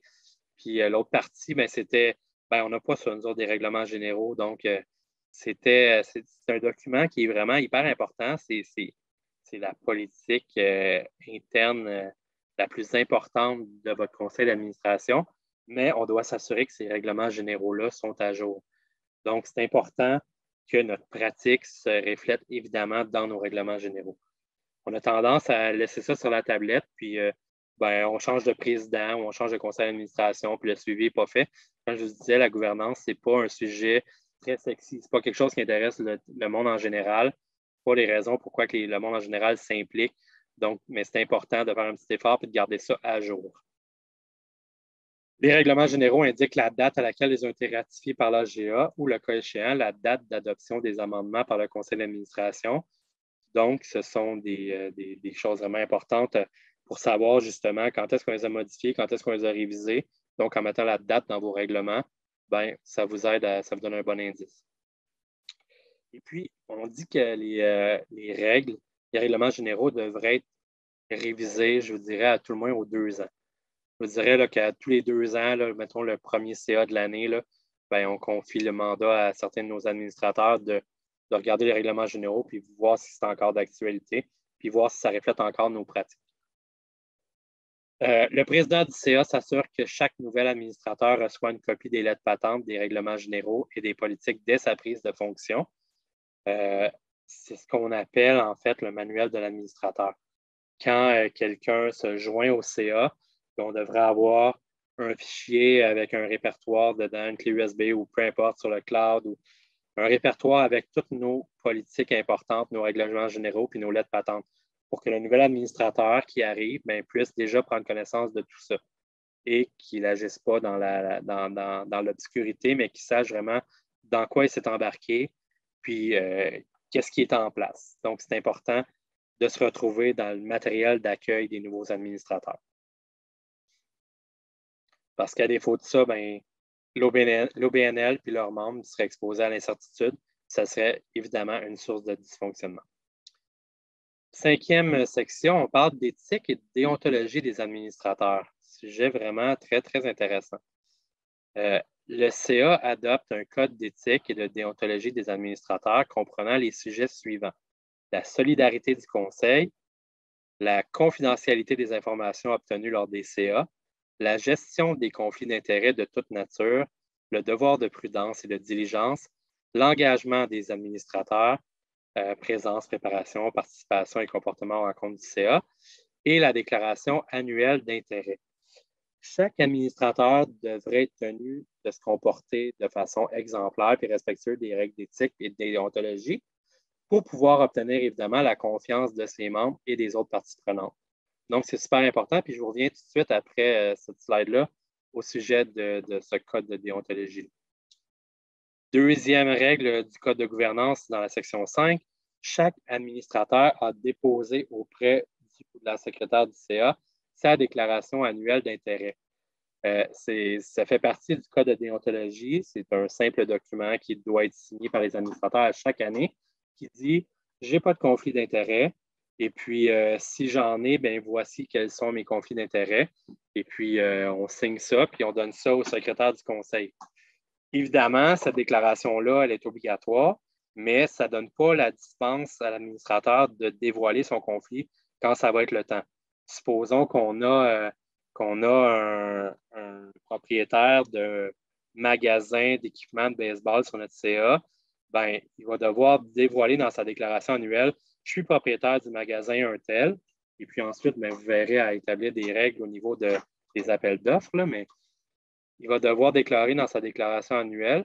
Puis l'autre partie, ben, c'était, on n'a pas sur nous autres des règlements généraux. Donc, c'est un document qui est vraiment hyper important. C'est la politique interne la plus importante de votre conseil d'administration, mais on doit s'assurer que ces règlements généraux-là sont à jour. Donc, c'est important que notre pratique se reflète évidemment dans nos règlements généraux. On a tendance à laisser ça sur la tablette, puis on change de président ou on change de conseil d'administration, puis le suivi n'est pas fait. Comme je vous disais, la gouvernance, ce n'est pas un sujet très sexy. Ce n'est pas quelque chose qui intéresse le monde en général. Pas les raisons pourquoi le monde en général s'implique. Donc, mais c'est important de faire un petit effort et de garder ça à jour. Les règlements généraux indiquent la date à laquelle ils ont été ratifiés par l'AGA ou, le cas échéant, la date d'adoption des amendements par le conseil d'administration. Donc, ce sont des choses vraiment importantes pour savoir justement quand est-ce qu'on les a modifiés, quand est-ce qu'on les a révisés. Donc, en mettant la date dans vos règlements, ça vous aide, ça vous donne un bon indice. Et puis, on dit que les règlements généraux devraient être révisés, je vous dirais, à tout le moins aux 2 ans. Je vous dirais là, qu'à tous les 2 ans, là, mettons le premier CA de l'année, on confie le mandat à certains de nos administrateurs de regarder les règlements généraux puis voir si c'est encore d'actualité, puis voir si ça reflète encore nos pratiques. Le président du CA s'assure que chaque nouvel administrateur reçoit une copie des lettres patentes, des règlements généraux et des politiques dès sa prise de fonction. C'est ce qu'on appelle en fait le manuel de l'administrateur. Quand quelqu'un se joint au CA, on devrait avoir un fichier avec un répertoire dedans, une clé USB ou peu importe sur le cloud, ou un répertoire avec toutes nos politiques importantes, nos règlements généraux puis nos lettres patentes, pour que le nouvel administrateur qui arrive puisse déjà prendre connaissance de tout ça et qu'il n'agisse pas dans l'obscurité, mais qu'il sache vraiment dans quoi il s'est embarqué, puis qu'est-ce qui est en place. Donc, c'est important de se retrouver dans le matériel d'accueil des nouveaux administrateurs. Parce qu'à défaut de ça, l'OBNL puis leurs membres seraient exposés à l'incertitude. Ça serait évidemment une source de dysfonctionnement. 5e section, on parle d'éthique et de déontologie des administrateurs. Sujet vraiment très, très intéressant. Le CA adopte un code d'éthique et de déontologie des administrateurs comprenant les sujets suivants: la solidarité du conseil, la confidentialité des informations obtenues lors des CA, la gestion des conflits d'intérêts de toute nature, le devoir de prudence et de diligence, l'engagement des administrateurs, présence, préparation, participation et comportement aux rencontres du CA, et la déclaration annuelle d'intérêt. Chaque administrateur devrait être tenu de se comporter de façon exemplaire et respectueuse des règles d'éthique et de déontologie pour pouvoir obtenir évidemment la confiance de ses membres et des autres parties prenantes. Donc, c'est super important. Puis, je vous reviens tout de suite après cette slide-là au sujet de ce code de déontologie. 2e règle du code de gouvernance dans la section 5, chaque administrateur a déposé auprès de la secrétaire du CA sa déclaration annuelle d'intérêt. Ça fait partie du code de déontologie. C'est un simple document qui doit être signé par les administrateurs à chaque année qui dit « j'ai pas de conflit d'intérêt et puis si j'en ai, ben voici quels sont mes conflits d'intérêt. » Et puis on signe ça puis on donne ça au secrétaire du conseil. Évidemment, cette déclaration-là, elle est obligatoire, mais ça ne donne pas la dispense à l'administrateur de dévoiler son conflit quand ça va être le temps. Supposons qu'on a un propriétaire de magasin d'équipement de baseball sur notre CA, ben, il va devoir dévoiler dans sa déclaration annuelle « Je suis propriétaire du magasin un tel ». Et puis ensuite, ben, vous verrez à établir des règles au niveau des appels d'offres, mais il va devoir déclarer dans sa déclaration annuelle.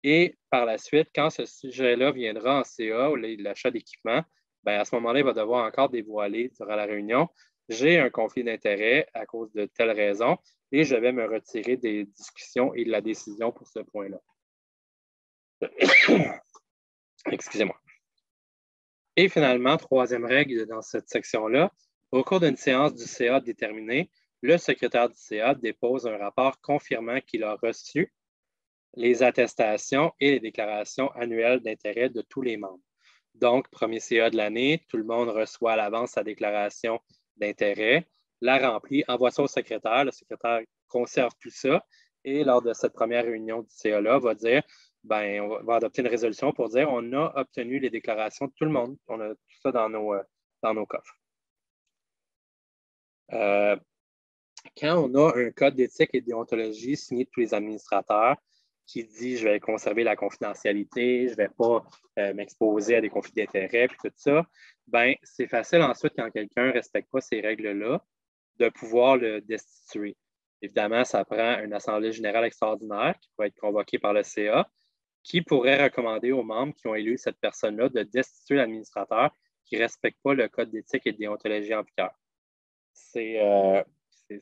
Et par la suite, quand ce sujet-là viendra en CA ou l'achat d'équipement, ben à ce moment-là, il va devoir encore dévoiler durant la réunion « J'ai un conflit d'intérêt à cause de telle raison et je vais me retirer des discussions et de la décision pour ce point-là. » Excusez-moi. Et finalement, troisième règle dans cette section-là, au cours d'une séance du CA déterminée, le secrétaire du CA dépose un rapport confirmant qu'il a reçu les attestations et les déclarations annuelles d'intérêt de tous les membres. Donc, premier CA de l'année, tout le monde reçoit à l'avance sa déclaration d'intérêt, la remplit, envoie ça au secrétaire, le secrétaire conserve tout ça et lors de cette première réunion du CA-là, va dire, ben, on va adopter une résolution pour dire on a obtenu les déclarations de tout le monde, on a tout ça dans nos coffres. Quand on a un code d'éthique et de déontologie signé de tous les administrateurs qui dit je vais conserver la confidentialité, je ne vais pas m'exposer à des conflits d'intérêts, puis tout ça, ben c'est facile ensuite quand quelqu'un ne respecte pas ces règles-là de pouvoir le destituer. Évidemment, ça prend une assemblée générale extraordinaire qui pourrait être convoquée par le CA, qui pourrait recommander aux membres qui ont élu cette personne-là de destituer l'administrateur qui ne respecte pas le code d'éthique et de déontologie en vigueur. C'est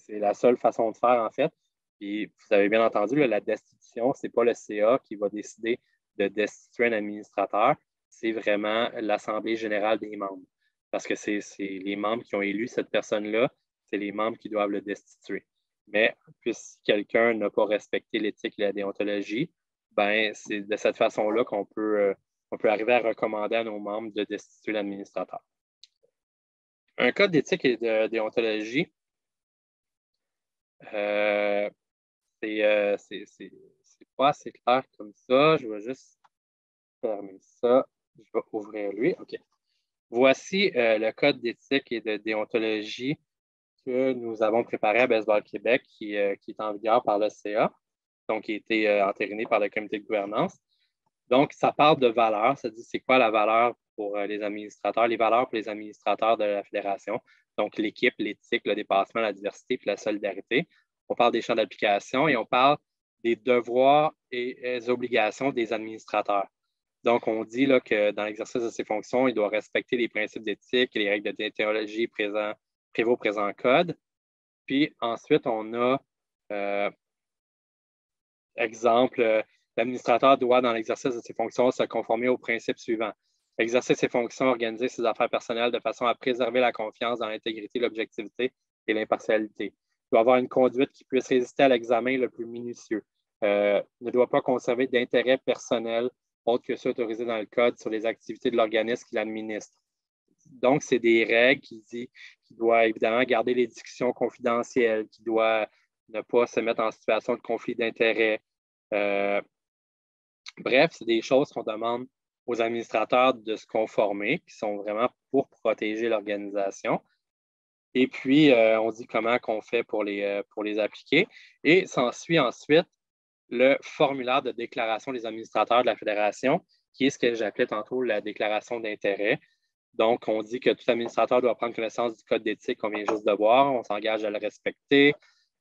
la seule façon de faire, en fait. Puis, vous avez bien entendu, là, la destitution, ce n'est pas le CA qui va décider de destituer un administrateur, c'est vraiment l'Assemblée générale des membres. Parce que c'est les membres qui ont élu cette personne-là, c'est les membres qui doivent le destituer. Mais puisque quelqu'un n'a pas respecté l'éthique et la déontologie, ben, c'est de cette façon-là qu'on peut arriver à recommander à nos membres de destituer l'administrateur. Un code d'éthique et de déontologie, c'est pas assez clair comme ça. Je vais juste fermer ça. Je vais ouvrir lui. OK. Voici le code d'éthique et de déontologie que nous avons préparé à Baseball Québec, qui est en vigueur par le CA, donc qui a été entériné par le comité de gouvernance. Donc, ça parle de valeurs. Ça dit c'est quoi la valeur pour les administrateurs, les valeurs pour les administrateurs de la fédération. Donc, l'équipe, l'éthique, le dépassement, la diversité puis la solidarité. On parle des champs d'application et on parle des devoirs et des obligations des administrateurs. Donc, on dit là, que dans l'exercice de ses fonctions, il doit respecter les principes d'éthique et les règles de déontologie prévaut présent code. Puis ensuite, on a, exemple, l'administrateur doit, dans l'exercice de ses fonctions, se conformer aux principes suivants. Exercer ses fonctions, organiser ses affaires personnelles de façon à préserver la confiance dans l'intégrité, l'objectivité et l'impartialité. Il doit avoir une conduite qui puisse résister à l'examen le plus minutieux. Ne doit pas conserver d'intérêt personnel autre que ceux autorisés dans le code sur les activités de l'organisme qui l'administre. Donc, c'est des règles qui disent qu'il doit évidemment garder les discussions confidentielles, qu'il doit ne pas se mettre en situation de conflit d'intérêts. Bref, c'est des choses qu'on demande aux administrateurs de se conformer, qui sont vraiment pour protéger l'organisation. Et puis, on dit comment on fait pour les appliquer. Et s'ensuit ensuite le formulaire de déclaration des administrateurs de la fédération, qui est ce que j'appelais tantôt la déclaration d'intérêt. Donc, on dit que tout administrateur doit prendre connaissance du code d'éthique qu'on vient juste de voir. On s'engage à le respecter.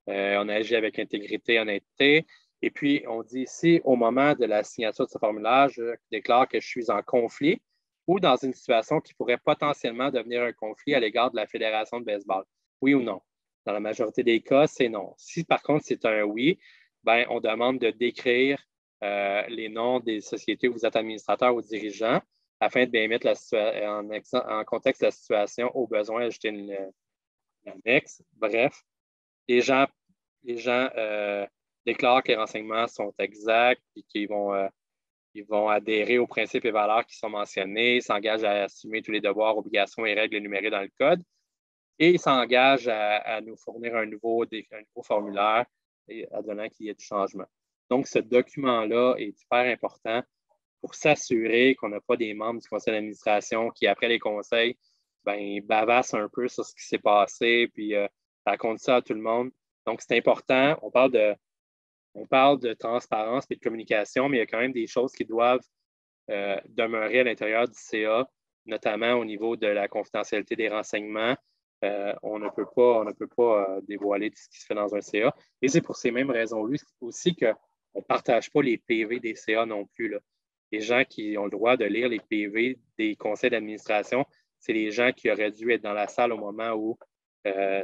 On agit avec intégrité, honnêteté. Et puis, on dit ici, au moment de la signature de ce formulaire, je déclare que je suis en conflit ou dans une situation qui pourrait potentiellement devenir un conflit à l'égard de la Fédération de baseball. Oui ou non? Dans la majorité des cas, c'est non. Si, par contre, c'est un oui, ben, on demande de décrire les noms des sociétés où vous êtes administrateur ou dirigeant. afin de bien mettre en contexte la situation, au besoin, ajouter une annexe. Bref, les gens déclarent que les renseignements sont exacts et qu'ils vont adhérer aux principes et valeurs qui sont mentionnés, s'engagent à assumer tous les devoirs, obligations et règles énumérées dans le code et ils s'engagent à nous fournir un nouveau formulaire adonnant qu'il y ait du changement. Donc, ce document-là est hyper important pour s'assurer qu'on n'a pas des membres du conseil d'administration qui, après les conseils, bavassent un peu sur ce qui s'est passé, puis racontent ça à tout le monde. Donc, c'est important. On parle de transparence et de communication, mais il y a quand même des choses qui doivent demeurer à l'intérieur du CA, notamment au niveau de la confidentialité des renseignements. On ne peut pas dévoiler tout ce qui se fait dans un CA. Et c'est pour ces mêmes raisons-là aussi qu'on ne partage pas les PV des CA non plus, là. Les gens qui ont le droit de lire les PV des conseils d'administration, c'est les gens qui auraient dû être dans la salle au moment où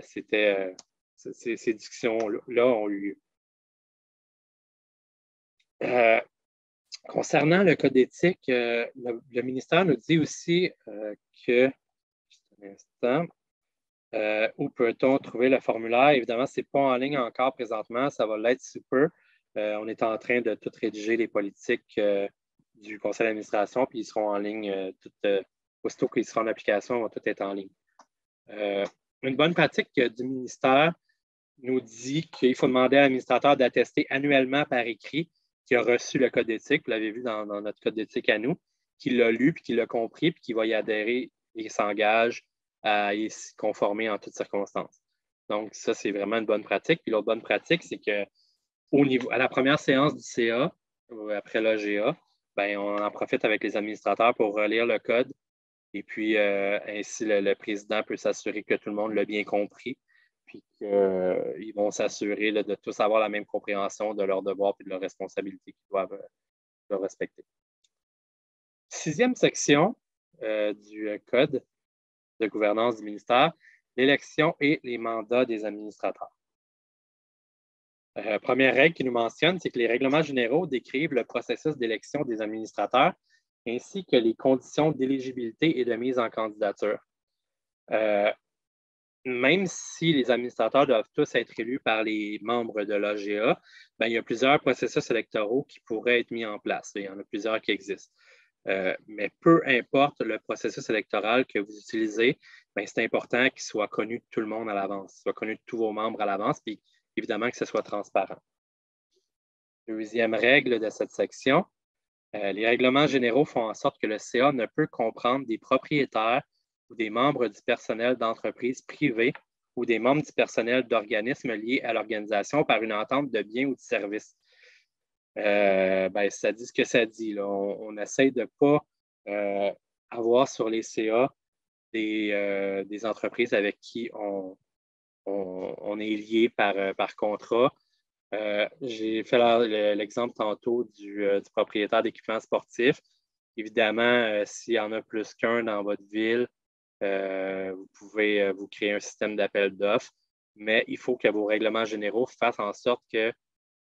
ces discussions-là ont eu lieu. Concernant le code d'éthique, le ministère nous dit aussi que, juste un instant, où peut-on trouver le formulaire? Évidemment, ce n'est pas en ligne encore présentement, ça va l'être sous peu. On est en train de tout rédiger les politiques du conseil d'administration, puis ils seront en ligne, aussitôt qu'ils seront en application, ils vont tout être en ligne. Une bonne pratique du ministère nous dit qu'il faut demander à l'administrateur d'attester annuellement par écrit qu'il a reçu le code d'éthique, vous l'avez vu dans notre code d'éthique à nous, qu'il l'a lu, puis qu'il l'a compris, puis qu'il va y adhérer et s'engage à y se conformer en toutes circonstances. Donc, ça, c'est vraiment une bonne pratique. Puis l'autre bonne pratique, c'est qu'à la première séance du CA, après l'AGA, on en profite avec les administrateurs pour relire le code. Et puis, ainsi, le président peut s'assurer que tout le monde l'a bien compris, puis qu'ils vont s'assurer de tous avoir la même compréhension de leurs devoirs et de leurs responsabilités qu'ils doivent respecter. 6e section du code de gouvernance du ministère, l'élection et les mandats des administrateurs. Première règle qui nous mentionne, c'est que les règlements généraux décrivent le processus d'élection des administrateurs ainsi que les conditions d'éligibilité et de mise en candidature. Même si les administrateurs doivent tous être élus par les membres de l'AGA, il y a plusieurs processus électoraux qui pourraient être mis en place. Il y en a plusieurs qui existent. Mais peu importe le processus électoral que vous utilisez, c'est important qu'il soit connu de tout le monde à l'avance, qu'il soit connu de tous vos membres à l'avance, puis évidemment que ce soit transparent. Deuxième règle de cette section, les règlements généraux font en sorte que le CA ne peut comprendre des propriétaires ou des membres du personnel d'entreprises privées ou des membres du personnel d'organismes liés à l'organisation par une entente de biens ou de services. Ça dit ce que ça dit. Là. On essaie de ne pas avoir sur les CA des entreprises avec qui on est lié par contrat. J'ai fait l'exemple tantôt du propriétaire d'équipements sportifs. Évidemment, s'il y en a plus qu'un dans votre ville, vous pouvez vous créer un système d'appel d'offres, mais il faut que vos règlements généraux fassent en sorte que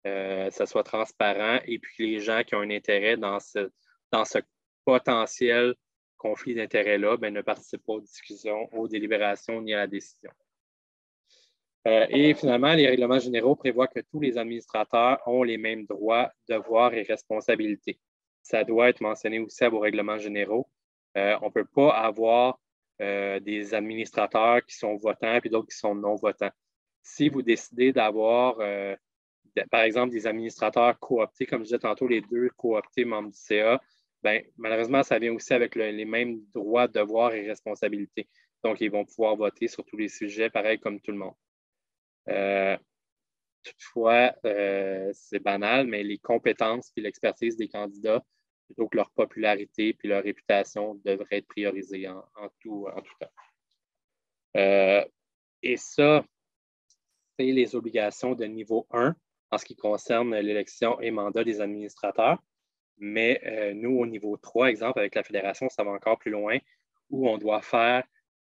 ça soit transparent et puis les gens qui ont un intérêt dans ce potentiel conflit d'intérêts-là ne participent pas aux discussions, aux délibérations ni à la décision. Et finalement, les règlements généraux prévoient que tous les administrateurs ont les mêmes droits, devoirs et responsabilités. Ça doit être mentionné aussi à vos règlements généraux. On ne peut pas avoir des administrateurs qui sont votants et d'autres qui sont non votants. Si vous décidez d'avoir, par exemple, des administrateurs cooptés, comme je disais tantôt, les 2 cooptés membres du CA, malheureusement, ça vient aussi avec les mêmes droits, devoirs et responsabilités. Donc, ils vont pouvoir voter sur tous les sujets, pareil comme tout le monde. Toutefois, c'est banal, mais les compétences et l'expertise des candidats, plutôt que leur popularité et leur réputation, devraient être priorisées en tout temps. Et ça, c'est les obligations de niveau 1 en ce qui concerne l'élection et mandat des administrateurs. Mais nous, au niveau 3, exemple, avec la Fédération, ça va encore plus loin, où on doit faire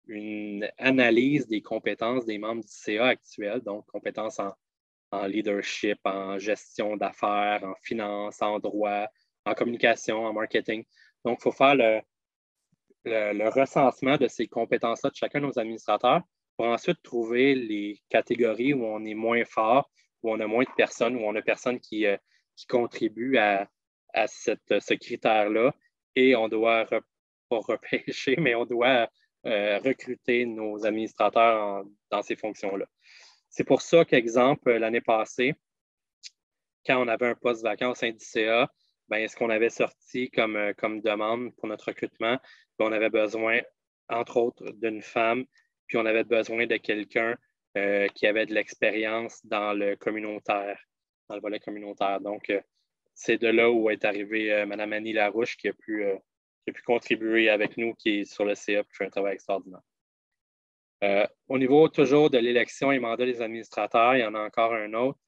une analyse des compétences des membres du CA actuels, donc compétences en leadership, en gestion d'affaires, en finance, en droit, en communication, en marketing. Donc, il faut faire le recensement de ces compétences-là de chacun de nos administrateurs pour ensuite trouver les catégories où on est moins fort, où on a moins de personnes, où on a personnes qui contribuent à ce critère-là. Et on doit, pas repêcher, mais on doit recruter nos administrateurs dans ces fonctions-là. C'est pour ça qu'exemple, l'année passée, quand on avait un poste vacant au sein du CA, ben, ce qu'on avait sorti comme demande pour notre recrutement, ben, on avait besoin, entre autres, d'une femme, puis on avait besoin de quelqu'un qui avait de l'expérience dans le communautaire, dans le volet communautaire. Donc, c'est de là où est arrivée Mme Annie Larouche qui a pu contribuer avec nous, qui est sur le CA, qui fait un travail extraordinaire. Au niveau toujours de l'élection et mandat des administrateurs, il y en a encore un autre.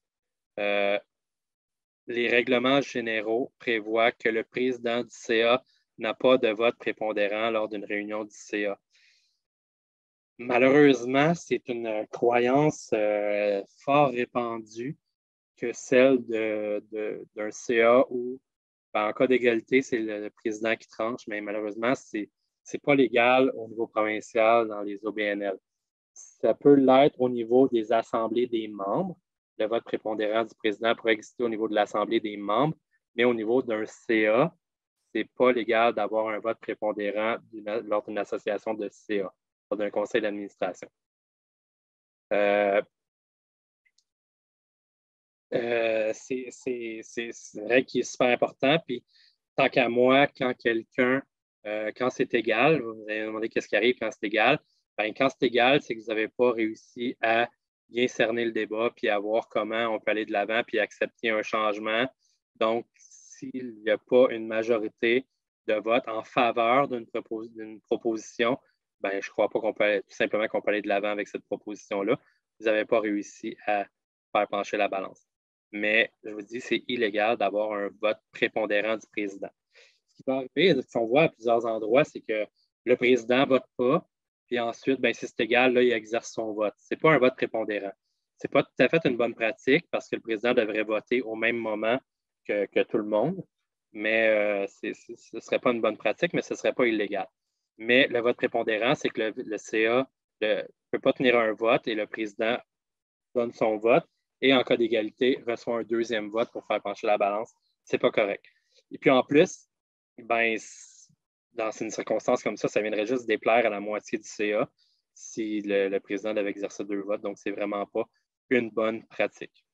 Les règlements généraux prévoient que le président du CA n'a pas de vote prépondérant lors d'une réunion du CA. Malheureusement, c'est une croyance fort répandue que celle d'un CA où, ben, en cas d'égalité, c'est le président qui tranche, mais malheureusement, ce n'est pas légal au niveau provincial dans les OBNL. Ça peut l'être au niveau des assemblées des membres. Le vote prépondérant du président pourrait exister au niveau de l'assemblée des membres, mais au niveau d'un CA, ce n'est pas légal d'avoir un vote prépondérant lors d'une association de CA, lors d'un conseil d'administration. C'est une règle qui est super importante. Puis, tant qu'à moi, quand c'est égal, vous vous allez demander qu'est-ce qui arrive quand c'est égal. Ben, quand c'est égal, c'est que vous n'avez pas réussi à bien cerner le débat, puis à voir comment on peut aller de l'avant, puis accepter un changement. Donc, s'il n'y a pas une majorité de vote en faveur d'une proposition, ben, je ne crois pas qu'on peut tout simplement qu'on peut aller de l'avant avec cette proposition-là. Vous n'avez pas réussi à faire pencher la balance. Mais je vous dis, c'est illégal d'avoir un vote prépondérant du président. Ce qui peut arriver, ce qu'on voit à plusieurs endroits, c'est que le président ne vote pas, puis ensuite, ben, si c'est égal, là, il exerce son vote. Ce n'est pas un vote prépondérant. Ce n'est pas tout à fait une bonne pratique parce que le président devrait voter au même moment que tout le monde, mais ce ne serait pas une bonne pratique, mais ce ne serait pas illégal. Mais le vote prépondérant, c'est que le CA ne peut pas tenir un vote et le président donne son vote et en cas d'égalité, reçoit un deuxième vote pour faire pencher la balance. Ce n'est pas correct. Et puis en plus, ben, dans une circonstance comme ça viendrait juste déplaire à la moitié du CA si le président devait exercer 2 votes. Donc, ce n'est vraiment pas une bonne pratique.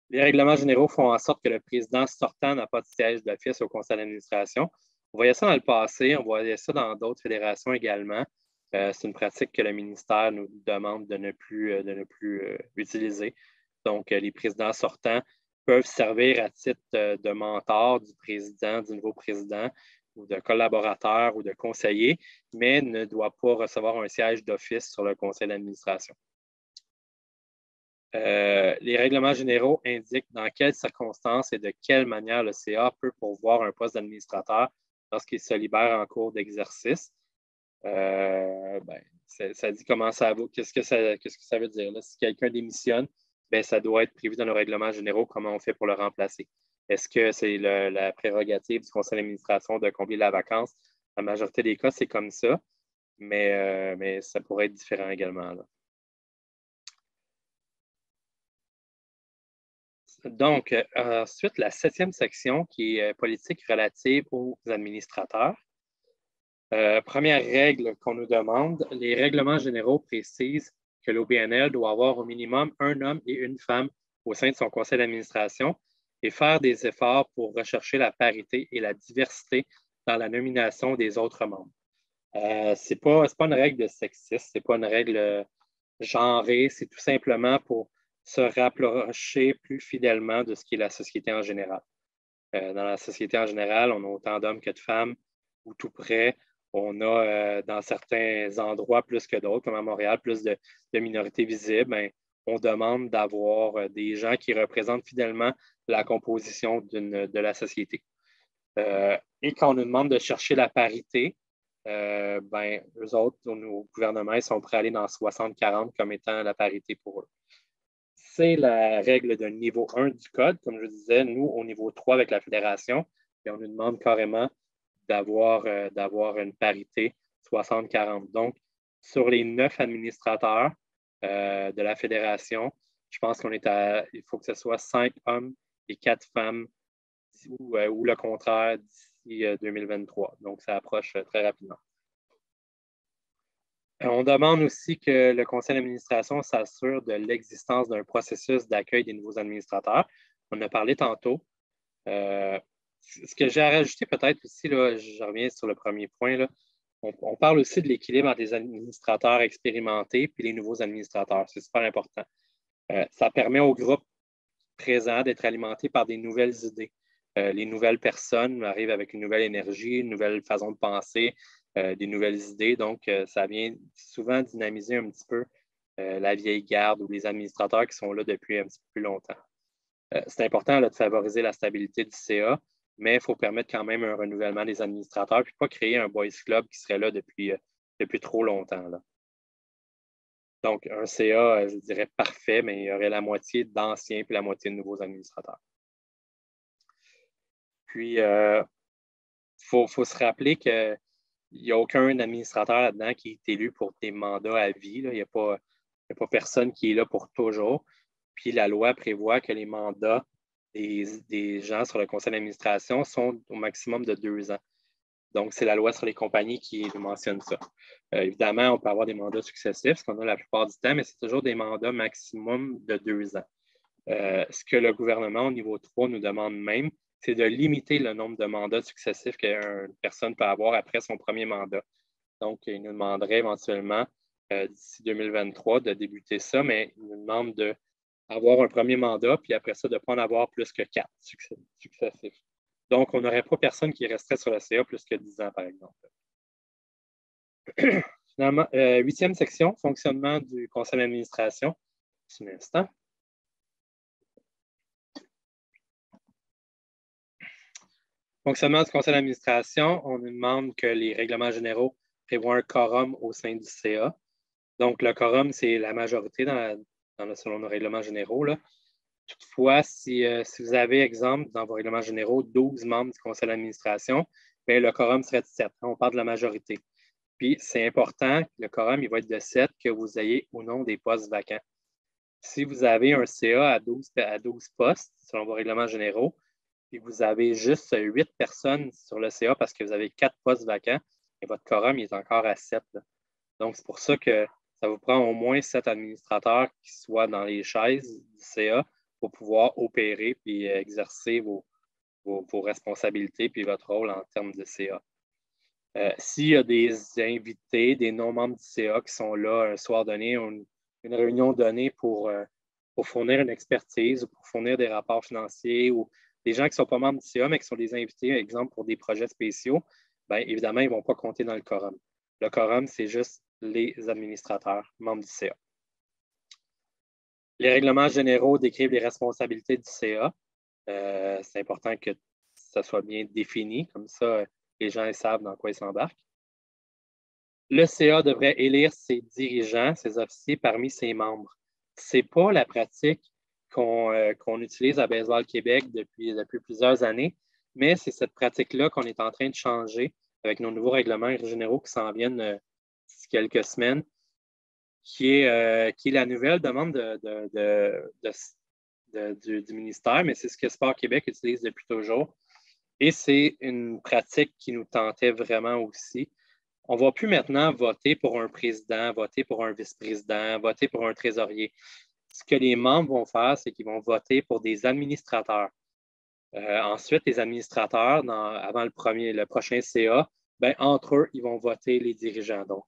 Les règlements généraux font en sorte que le président sortant n'a pas de siège d'office au conseil d'administration. On voyait ça dans le passé, on voyait ça dans d'autres fédérations également. C'est une pratique que le ministère nous demande de ne plus utiliser. Donc, les présidents sortants peuvent servir à titre de mentor du président, du nouveau président, ou de collaborateur ou de conseiller, mais ne doivent pas recevoir un siège d'office sur le conseil d'administration. Les règlements généraux indiquent dans quelles circonstances et de quelle manière le CA peut pourvoir un poste d'administrateur lorsqu'il se libère en cours d'exercice. Ça dit comment ça vaut, qu'est-ce que ça veut dire. Là? Si quelqu'un démissionne, ben, ça doit être prévu dans nos règlements généraux, comment on fait pour le remplacer. Est-ce que c'est la prérogative du conseil d'administration de combler la vacance? La majorité des cas, c'est comme ça, mais ça pourrait être différent également. Là. Donc, ensuite, la 7e section qui est politique relative aux administrateurs. Première règle qu'on nous demande, les règlements généraux précisent que l'OBNL doit avoir au minimum un homme et une femme au sein de son conseil d'administration et faire des efforts pour rechercher la parité et la diversité dans la nomination des autres membres. Ce n'est pas une règle de sexisme, ce n'est pas une règle genrée, c'est tout simplement pour se rapprocher plus fidèlement de ce qu'est la société en général. Dans la société en général, on a autant d'hommes que de femmes, ou tout près. On a dans certains endroits plus que d'autres, comme à Montréal, plus de minorités visibles. Ben, on demande d'avoir des gens qui représentent fidèlement la composition de la société. Et quand on nous demande de chercher la parité, ben, eux autres, nos gouvernements, ils sont prêts à aller dans 60-40 comme étant la parité pour eux. C'est la règle de niveau 1 du code. Comme je disais, nous, au niveau 3 avec la fédération, et on nous demande carrément d'avoir une parité 60-40. Donc, sur les 9 administrateurs de la fédération, je pense il faut que ce soit 5 hommes et 4 femmes ou le contraire d'ici 2023. Donc, ça approche très rapidement. On demande aussi que le conseil d'administration s'assure de l'existence d'un processus d'accueil des nouveaux administrateurs. On a parlé tantôt. Ce que j'ai à rajouter peut-être aussi, là, je reviens sur le premier point, là, on parle aussi de l'équilibre entre les administrateurs expérimentés et les nouveaux administrateurs. C'est super important. Ça permet au groupe présent d'être alimenté par des nouvelles idées. Les nouvelles personnes arrivent avec une nouvelle énergie, une nouvelle façon de penser, des nouvelles idées. Donc, ça vient souvent dynamiser un petit peu la vieille garde ou les administrateurs qui sont là depuis un petit peu plus longtemps. C'est important là, de favoriser la stabilité du CA, mais il faut permettre quand même un renouvellement des administrateurs, puis pas créer un boys club qui serait là depuis trop longtemps. Là. Donc, un CA, je dirais parfait, mais il y aurait la moitié d'anciens puis la moitié de nouveaux administrateurs. Puis, il faut se rappeler qu'il n'y a aucun administrateur là-dedans qui est élu pour des mandats à vie. Là. Il n'y a pas personne qui est là pour toujours. Puis la loi prévoit que les mandats des gens sur le conseil d'administration sont au maximum de 2 ans. Donc, c'est la loi sur les compagnies qui mentionne ça. Évidemment, on peut avoir des mandats successifs, ce qu'on a la plupart du temps, mais c'est toujours des mandats maximum de 2 ans. Ce que le gouvernement au niveau 3 nous demande même, c'est de limiter le nombre de mandats successifs qu'une personne peut avoir après son premier mandat. Donc, il nous demanderait éventuellement, d'ici 2023, de débuter ça, mais il nous demande d'avoir un premier mandat, puis après ça, de ne pas en avoir plus que 4 successifs. Donc, on n'aurait pas personne qui resterait sur le CA plus que 10 ans, par exemple. Finalement, 8e section, fonctionnement du conseil d'administration. Un instant. Fonctionnement du conseil d'administration, on nous demande que les règlements généraux prévoient un quorum au sein du CA. Donc, le quorum, c'est la majorité selon nos règlements généraux. Là. Toutefois, si vous avez, exemple, dans vos règlements généraux, 12 membres du conseil d'administration, bien, le quorum serait de 7. On parle de la majorité. Puis, c'est important, le quorum, il va être de 7, que vous ayez ou non des postes vacants. Si vous avez un CA à 12 postes, selon vos règlements généraux, puis vous avez juste 8 personnes sur le CA parce que vous avez 4 postes vacants, et votre quorum il est encore à 7. Là. Donc, c'est pour ça que ça vous prend au moins 7 administrateurs qui soient dans les chaises du CA pour pouvoir opérer puis exercer vos responsabilités puis votre rôle en termes de CA. S'il y a des invités, des non-membres du CA qui sont là un soir donné, une réunion donnée pour fournir une expertise ou pour fournir des rapports financiers ou des gens qui ne sont pas membres du CA, mais qui sont des invités, par exemple, pour des projets spéciaux, bien évidemment, ils ne vont pas compter dans le quorum. Le quorum, c'est juste les administrateurs, membres du CA. Les règlements généraux décrivent les responsabilités du CA. C'est important que ça soit bien défini, comme ça, les gens savent dans quoi ils s'embarquent. Le CA devrait élire ses dirigeants, ses officiers parmi ses membres. Ce n'est pas la pratique qu'on utilise à Baseball Québec depuis plusieurs années, mais c'est cette pratique-là qu'on est en train de changer avec nos nouveaux règlements généraux qui s'en viennent d'ici quelques semaines, qui est la nouvelle demande du ministère, mais c'est ce que Sport Québec utilise depuis toujours. Et c'est une pratique qui nous tentait vraiment aussi. On ne va plus maintenant voter pour un président, voter pour un vice-président, voter pour un trésorier. Ce que les membres vont faire, c'est qu'ils vont voter pour des administrateurs. Ensuite, les administrateurs, avant le prochain CA, ben, entre eux, ils vont voter les dirigeants. Donc,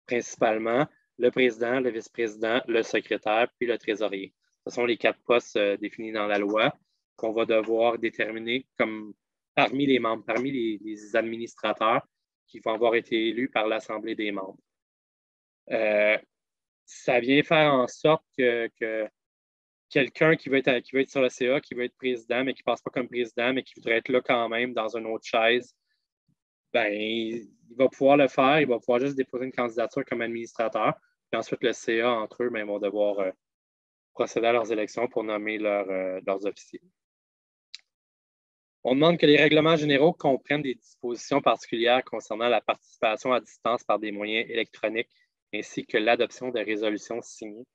principalement, le président, le vice-président, le secrétaire, puis le trésorier. Ce sont les 4 postes définis dans la loi qu'on va devoir déterminer comme parmi les membres, parmi les administrateurs qui vont avoir été élus par l'Assemblée des membres. Ça vient faire en sorte que quelqu'un qui veut être sur le CA, qui veut être président, mais qui ne passe pas comme président, mais qui voudrait être là quand même dans une autre chaise, ben, il va pouvoir le faire. Il va pouvoir juste déposer une candidature comme administrateur. Puis ensuite, le CA, entre eux, ben, vont devoir procéder à leurs élections pour nommer leurs officiers. On demande que les règlements généraux comprennent des dispositions particulières concernant la participation à distance par des moyens électroniques ainsi que l'adoption de résolutions signées.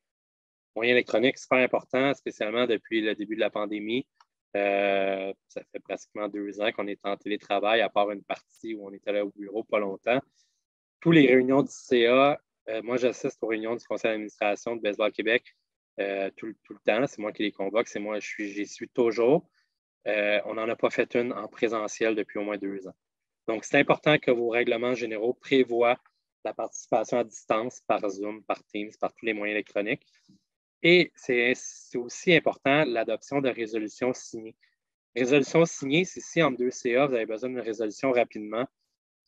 Moyens électroniques, super important, spécialement depuis le début de la pandémie. Ça fait pratiquement 2 ans qu'on est en télétravail, à part une partie où on était là au bureau pas longtemps. Toutes les réunions du CA, moi j'assiste aux réunions du conseil d'administration de Baseball Québec tout le temps. C'est moi qui les convoque, c'est moi, j'y suis toujours. On n'en a pas fait une en présentiel depuis au moins 2 ans. Donc, c'est important que vos règlements généraux prévoient la participation à distance par Zoom, par Teams, par tous les moyens électroniques. Et c'est aussi important l'adoption de résolutions signées. Résolution signée, c'est si en 2 CA, vous avez besoin d'une résolution rapidement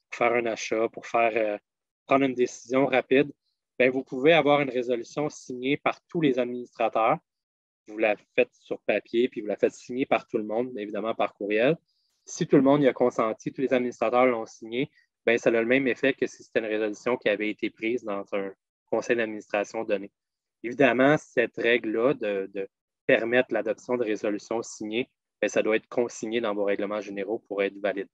pour faire un achat, pour prendre une décision rapide, bien, vous pouvez avoir une résolution signée par tous les administrateurs. Vous la faites sur papier, puis vous la faites signer par tout le monde, évidemment par courriel. Si tout le monde y a consenti, tous les administrateurs l'ont signé, bien, ça a le même effet que si c'était une résolution qui avait été prise dans un conseil d'administration donné. Évidemment, cette règle-là de permettre l'adoption de résolutions signées, bien, ça doit être consigné dans vos règlements généraux pour être valide.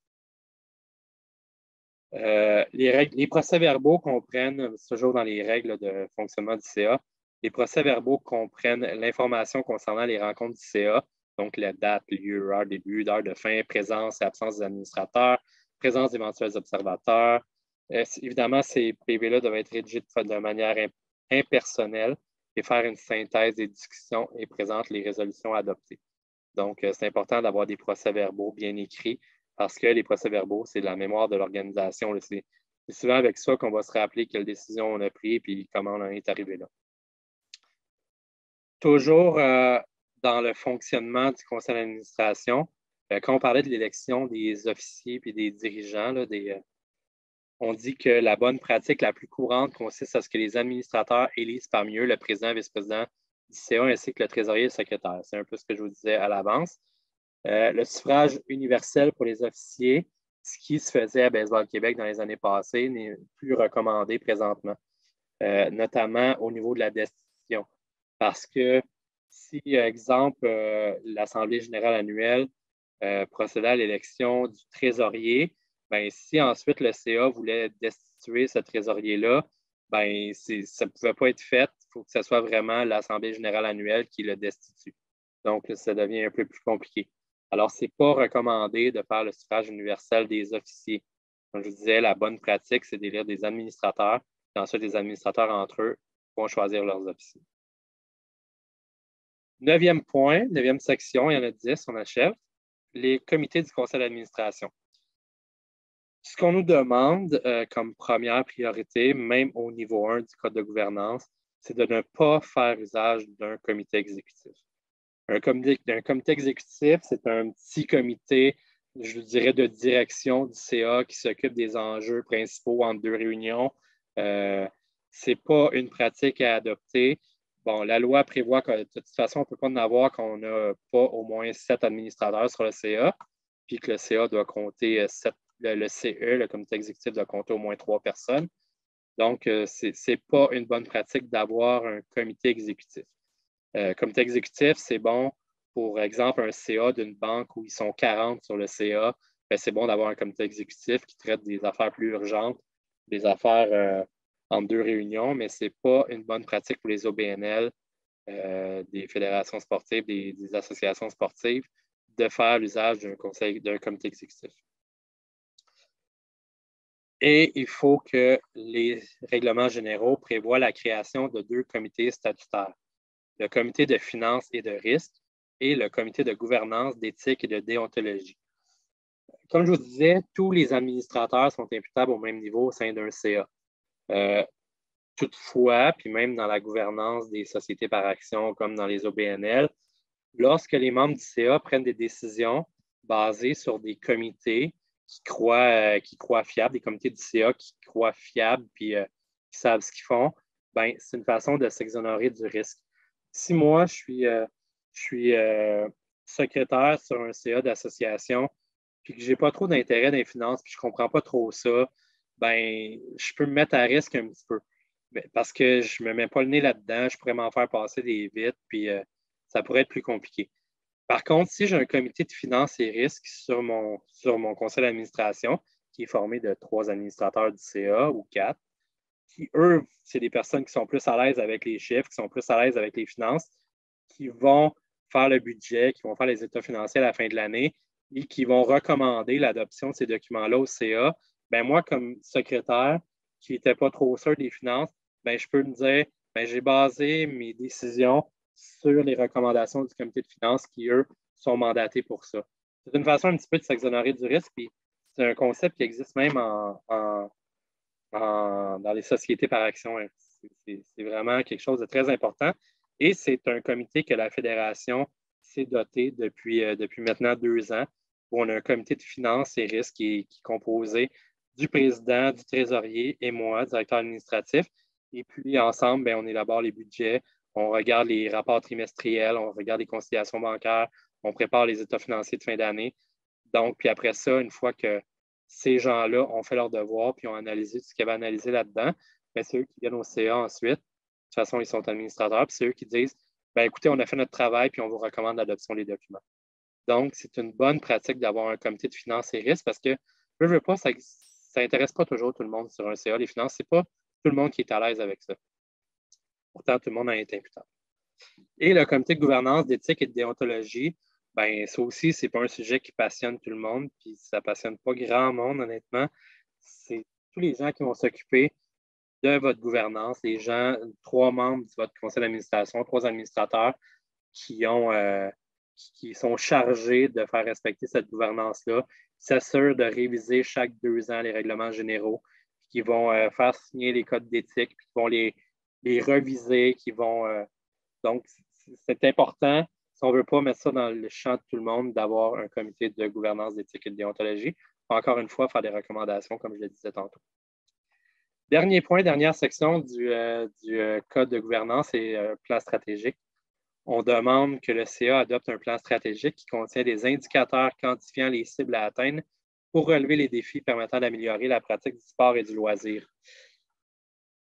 Les procès-verbaux comprennent, c'est toujours dans les règles de fonctionnement du CA, les procès-verbaux comprennent l'information concernant les rencontres du CA, donc la date, lieu, heure de début, heure de fin, présence et absence des administrateurs, présence d'éventuels observateurs. Évidemment, ces PV-là doivent être rédigés de manière impersonnelle et faire une synthèse des discussions et présenter les résolutions adoptées. Donc, c'est important d'avoir des procès-verbaux bien écrits parce que les procès-verbaux, c'est la mémoire de l'organisation. C'est souvent avec ça qu'on va se rappeler quelle décision on a prise et comment on en est arrivé là. Toujours dans le fonctionnement du conseil d'administration, quand on parlait de l'élection des officiers et des dirigeants, là, on dit que la bonne pratique la plus courante consiste à ce que les administrateurs élisent parmi eux le président et vice-président du CA ainsi que le trésorier et le secrétaire. C'est un peu ce que je vous disais à l'avance. Le suffrage universel pour les officiers, ce qui se faisait à Baseball Québec dans les années passées, n'est plus recommandé présentement, notamment au niveau de la destitution. Parce que si, exemple, l'Assemblée générale annuelle procédait à l'élection du trésorier, ben, si ensuite le CA voulait destituer ce trésorier-là, ben, ça ne pouvait pas être fait. Il faut que ce soit vraiment l'Assemblée générale annuelle qui le destitue. Donc, ça devient un peu plus compliqué. Alors, ce n'est pas recommandé de faire le suffrage universel des officiers. Comme je vous disais, la bonne pratique, c'est d'élire des administrateurs. Et ensuite, les administrateurs entre eux vont choisir leurs officiers. 9e point, 9e section, il y en a 10, on achève. Les comités du conseil d'administration. Ce qu'on nous demande comme première priorité, même au niveau 1 du code de gouvernance, c'est de ne pas faire usage d'un comité exécutif. Un comité exécutif, c'est un petit comité, je vous dirais, de direction du CA qui s'occupe des enjeux principaux entre 2 réunions. Ce n'est pas une pratique à adopter. Bon, la loi prévoit que de toute façon, on ne peut pas en avoir qu'on n'a pas au moins 7 administrateurs sur le CA, puis que le CA doit compter 7, le CE, le comité exécutif, doit compter au moins 3 personnes. Donc, ce n'est pas une bonne pratique d'avoir un comité exécutif. Comité exécutif, c'est bon, pour exemple, un CA d'une banque où ils sont 40 sur le CA, ben, c'est bon d'avoir un comité exécutif qui traite des affaires plus urgentes, des affaires entre 2 réunions, mais ce n'est pas une bonne pratique pour les OBNL, des fédérations sportives, des associations sportives, de faire l'usage d'un comité exécutif. Et il faut que les règlements généraux prévoient la création de 2 comités statutaires, le comité de finances et de risque et le comité de gouvernance, d'éthique et de déontologie. Comme je vous disais, tous les administrateurs sont imputables au même niveau au sein d'un CA. Toutefois, puis même dans la gouvernance des sociétés par action comme dans les OBNL, lorsque les membres du CA prennent des décisions basées sur des comités qui croient fiables, des comités du CA qui croient fiables puis qui savent ce qu'ils font, ben, c'est une façon de s'exonérer du risque. Si moi, je suis secrétaire sur un CA d'association puis que je n'ai pas trop d'intérêt dans les finances puis je ne comprends pas trop ça, ben, je peux me mettre à risque un petit peu. Parce que je ne me mets pas le nez là-dedans, je pourrais m'en faire passer des vitres, puis ça pourrait être plus compliqué. Par contre, si j'ai un comité de finances et risques sur mon conseil d'administration, qui est formé de 3 administrateurs du CA ou 4, qui, eux, c'est des personnes qui sont plus à l'aise avec les chiffres, qui sont plus à l'aise avec les finances, qui vont faire le budget, qui vont faire les états financiers à la fin de l'année et qui vont recommander l'adoption de ces documents-là au CA, ben moi, comme secrétaire qui n'était pas trop sûr des finances, ben je peux me dire, ben j'ai basé mes décisions sur les recommandations du comité de finances qui, eux, sont mandatés pour ça. C'est une façon un petit peu de s'exonérer du risque, puis c'est un concept qui existe même dans les sociétés par action. C'est vraiment quelque chose de très important. Et c'est un comité que la Fédération s'est doté depuis maintenant 2 ans, où on a un comité de finances et risques qui est composé du président, du trésorier et moi, directeur administratif. Et puis, ensemble, bien, on élabore les budgets, on regarde les rapports trimestriels, on regarde les conciliations bancaires, on prépare les états financiers de fin d'année. Donc, puis après ça, une fois que ces gens-là ont fait leur devoir puis ont analysé tout ce qu'il y avait analysé là-dedans, bien, c'est eux qui viennent au CA ensuite. De toute façon, ils sont administrateurs, puis c'est eux qui disent bien, écoutez, on a fait notre travail, puis on vous recommande l'adoption des documents. Donc, c'est une bonne pratique d'avoir un comité de finances et risques parce que, je veux pas, ça n'intéresse pas toujours tout le monde sur un CA. Les finances, c'est pas tout le monde qui est à l'aise avec ça. Pourtant, tout le monde en est imputable. Et le comité de gouvernance, d'éthique et de déontologie, ben ça aussi, c'est pas un sujet qui passionne tout le monde, puis ça passionne pas grand monde, honnêtement. C'est tous les gens qui vont s'occuper de votre gouvernance, les gens, 3 membres de votre conseil d'administration, 3 administrateurs qui sont chargés de faire respecter cette gouvernance-là, qui s'assurent de réviser chaque 2 ans les règlements généraux, puis qui vont faire signer les codes d'éthique, puis qui vont les reviser, qui vont. Donc, c'est important, si on ne veut pas mettre ça dans le champ de tout le monde, d'avoir un comité de gouvernance d'éthique et de déontologie. Encore une fois, faire des recommandations, comme je le disais tantôt. Dernier point, dernière section du code de gouvernance et plan stratégique. On demande que le CA adopte un plan stratégique qui contient des indicateurs quantifiant les cibles à atteindre pour relever les défis permettant d'améliorer la pratique du sport et du loisir.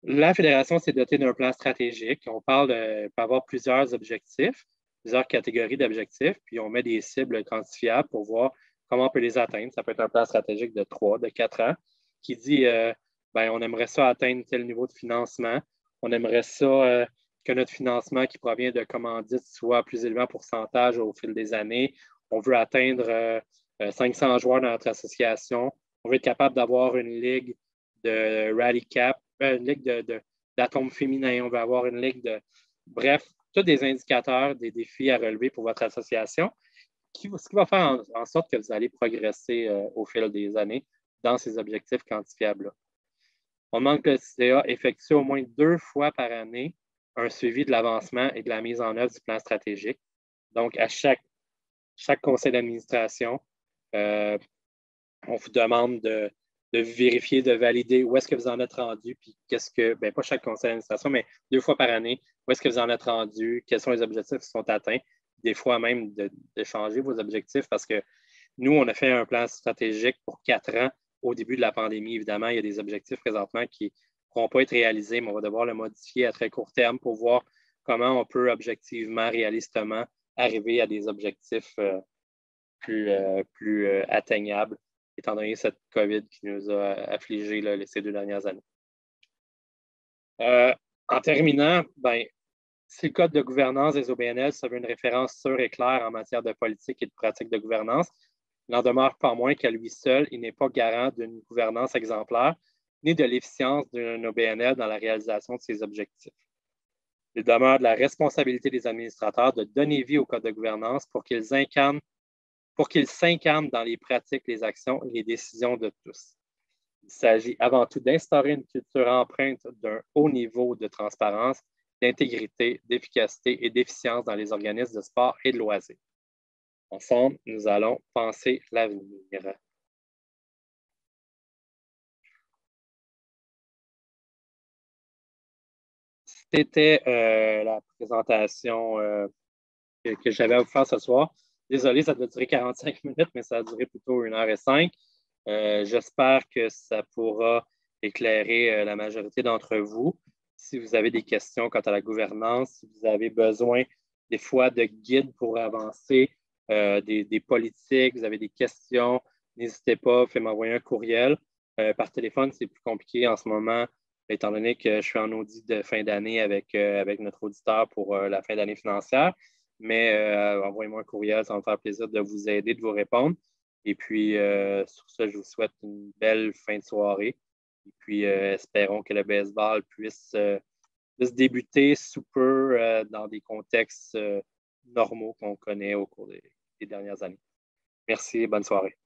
La Fédération s'est dotée d'un plan stratégique. On peut avoir plusieurs objectifs, plusieurs catégories d'objectifs, puis on met des cibles quantifiables pour voir comment on peut les atteindre. Ça peut être un plan stratégique de 3, de 4 ans qui dit on aimerait ça atteindre tel niveau de financement. On aimerait ça que notre financement qui provient de commandites soit plus élevé en pourcentage au fil des années. On veut atteindre 500 joueurs dans notre association. On veut être capable d'avoir une ligue de rally cap, une ligue d'atomes féminins. On veut avoir une ligue de... Bref, tous des indicateurs, des défis à relever pour votre association, ce qui va faire en sorte que vous allez progresser au fil des années dans ces objectifs quantifiables-là. On demande que le CA effectue au moins 2 fois par année un suivi de l'avancement et de la mise en œuvre du plan stratégique. Donc, à chaque conseil d'administration, on vous demande de vérifier, de valider où est-ce que vous en êtes rendu, puis pas chaque conseil d'administration, mais 2 fois par année, où est-ce que vous en êtes rendu, quels sont les objectifs qui sont atteints, des fois même de changer vos objectifs parce que nous, on a fait un plan stratégique pour 4 ans au début de la pandémie. Évidemment, il y a des objectifs présentement qui ne pourront pas être réalisés, mais on va devoir le modifier à très court terme pour voir comment on peut objectivement, réalistement arriver à des objectifs plus atteignables, étant donné cette COVID qui nous a affligés ces 2 dernières années. En terminant, si le Code de gouvernance des OBNL se veut une référence sûre et claire en matière de politique et de pratique de gouvernance, il n'en demeure pas moins qu'à lui seul, il n'est pas garant d'une gouvernance exemplaire ni de l'efficience d'un OBNL dans la réalisation de ses objectifs. Il demeure de la responsabilité des administrateurs de donner vie au Code de gouvernance pour qu'il s'incarne dans les pratiques, les actions et les décisions de tous. Il s'agit avant tout d'instaurer une culture empreinte d'un haut niveau de transparence, d'intégrité, d'efficacité et d'efficience dans les organismes de sport et de loisirs. Ensemble, nous allons penser l'avenir. C'était la présentation que j'avais à vous faire ce soir. Désolé, ça devait durer 45 minutes, mais ça a duré plutôt 1h05. J'espère que ça pourra éclairer la majorité d'entre vous. Si vous avez des questions quant à la gouvernance, si vous avez besoin des fois de guides pour avancer des politiques, vous avez des questions, n'hésitez pas, faites m'envoyer un courriel. Par téléphone, c'est plus compliqué en ce moment, étant donné que je suis en audit de fin d'année avec notre auditeur pour la fin d'année financière. Mais envoyez-moi un courriel, ça va me faire plaisir de vous aider, de vous répondre. Et puis, sur ce, je vous souhaite une belle fin de soirée. Et puis, espérons que le baseball puisse débuter sous peu dans des contextes normaux qu'on connaît au cours des dernières années. Merci et bonne soirée.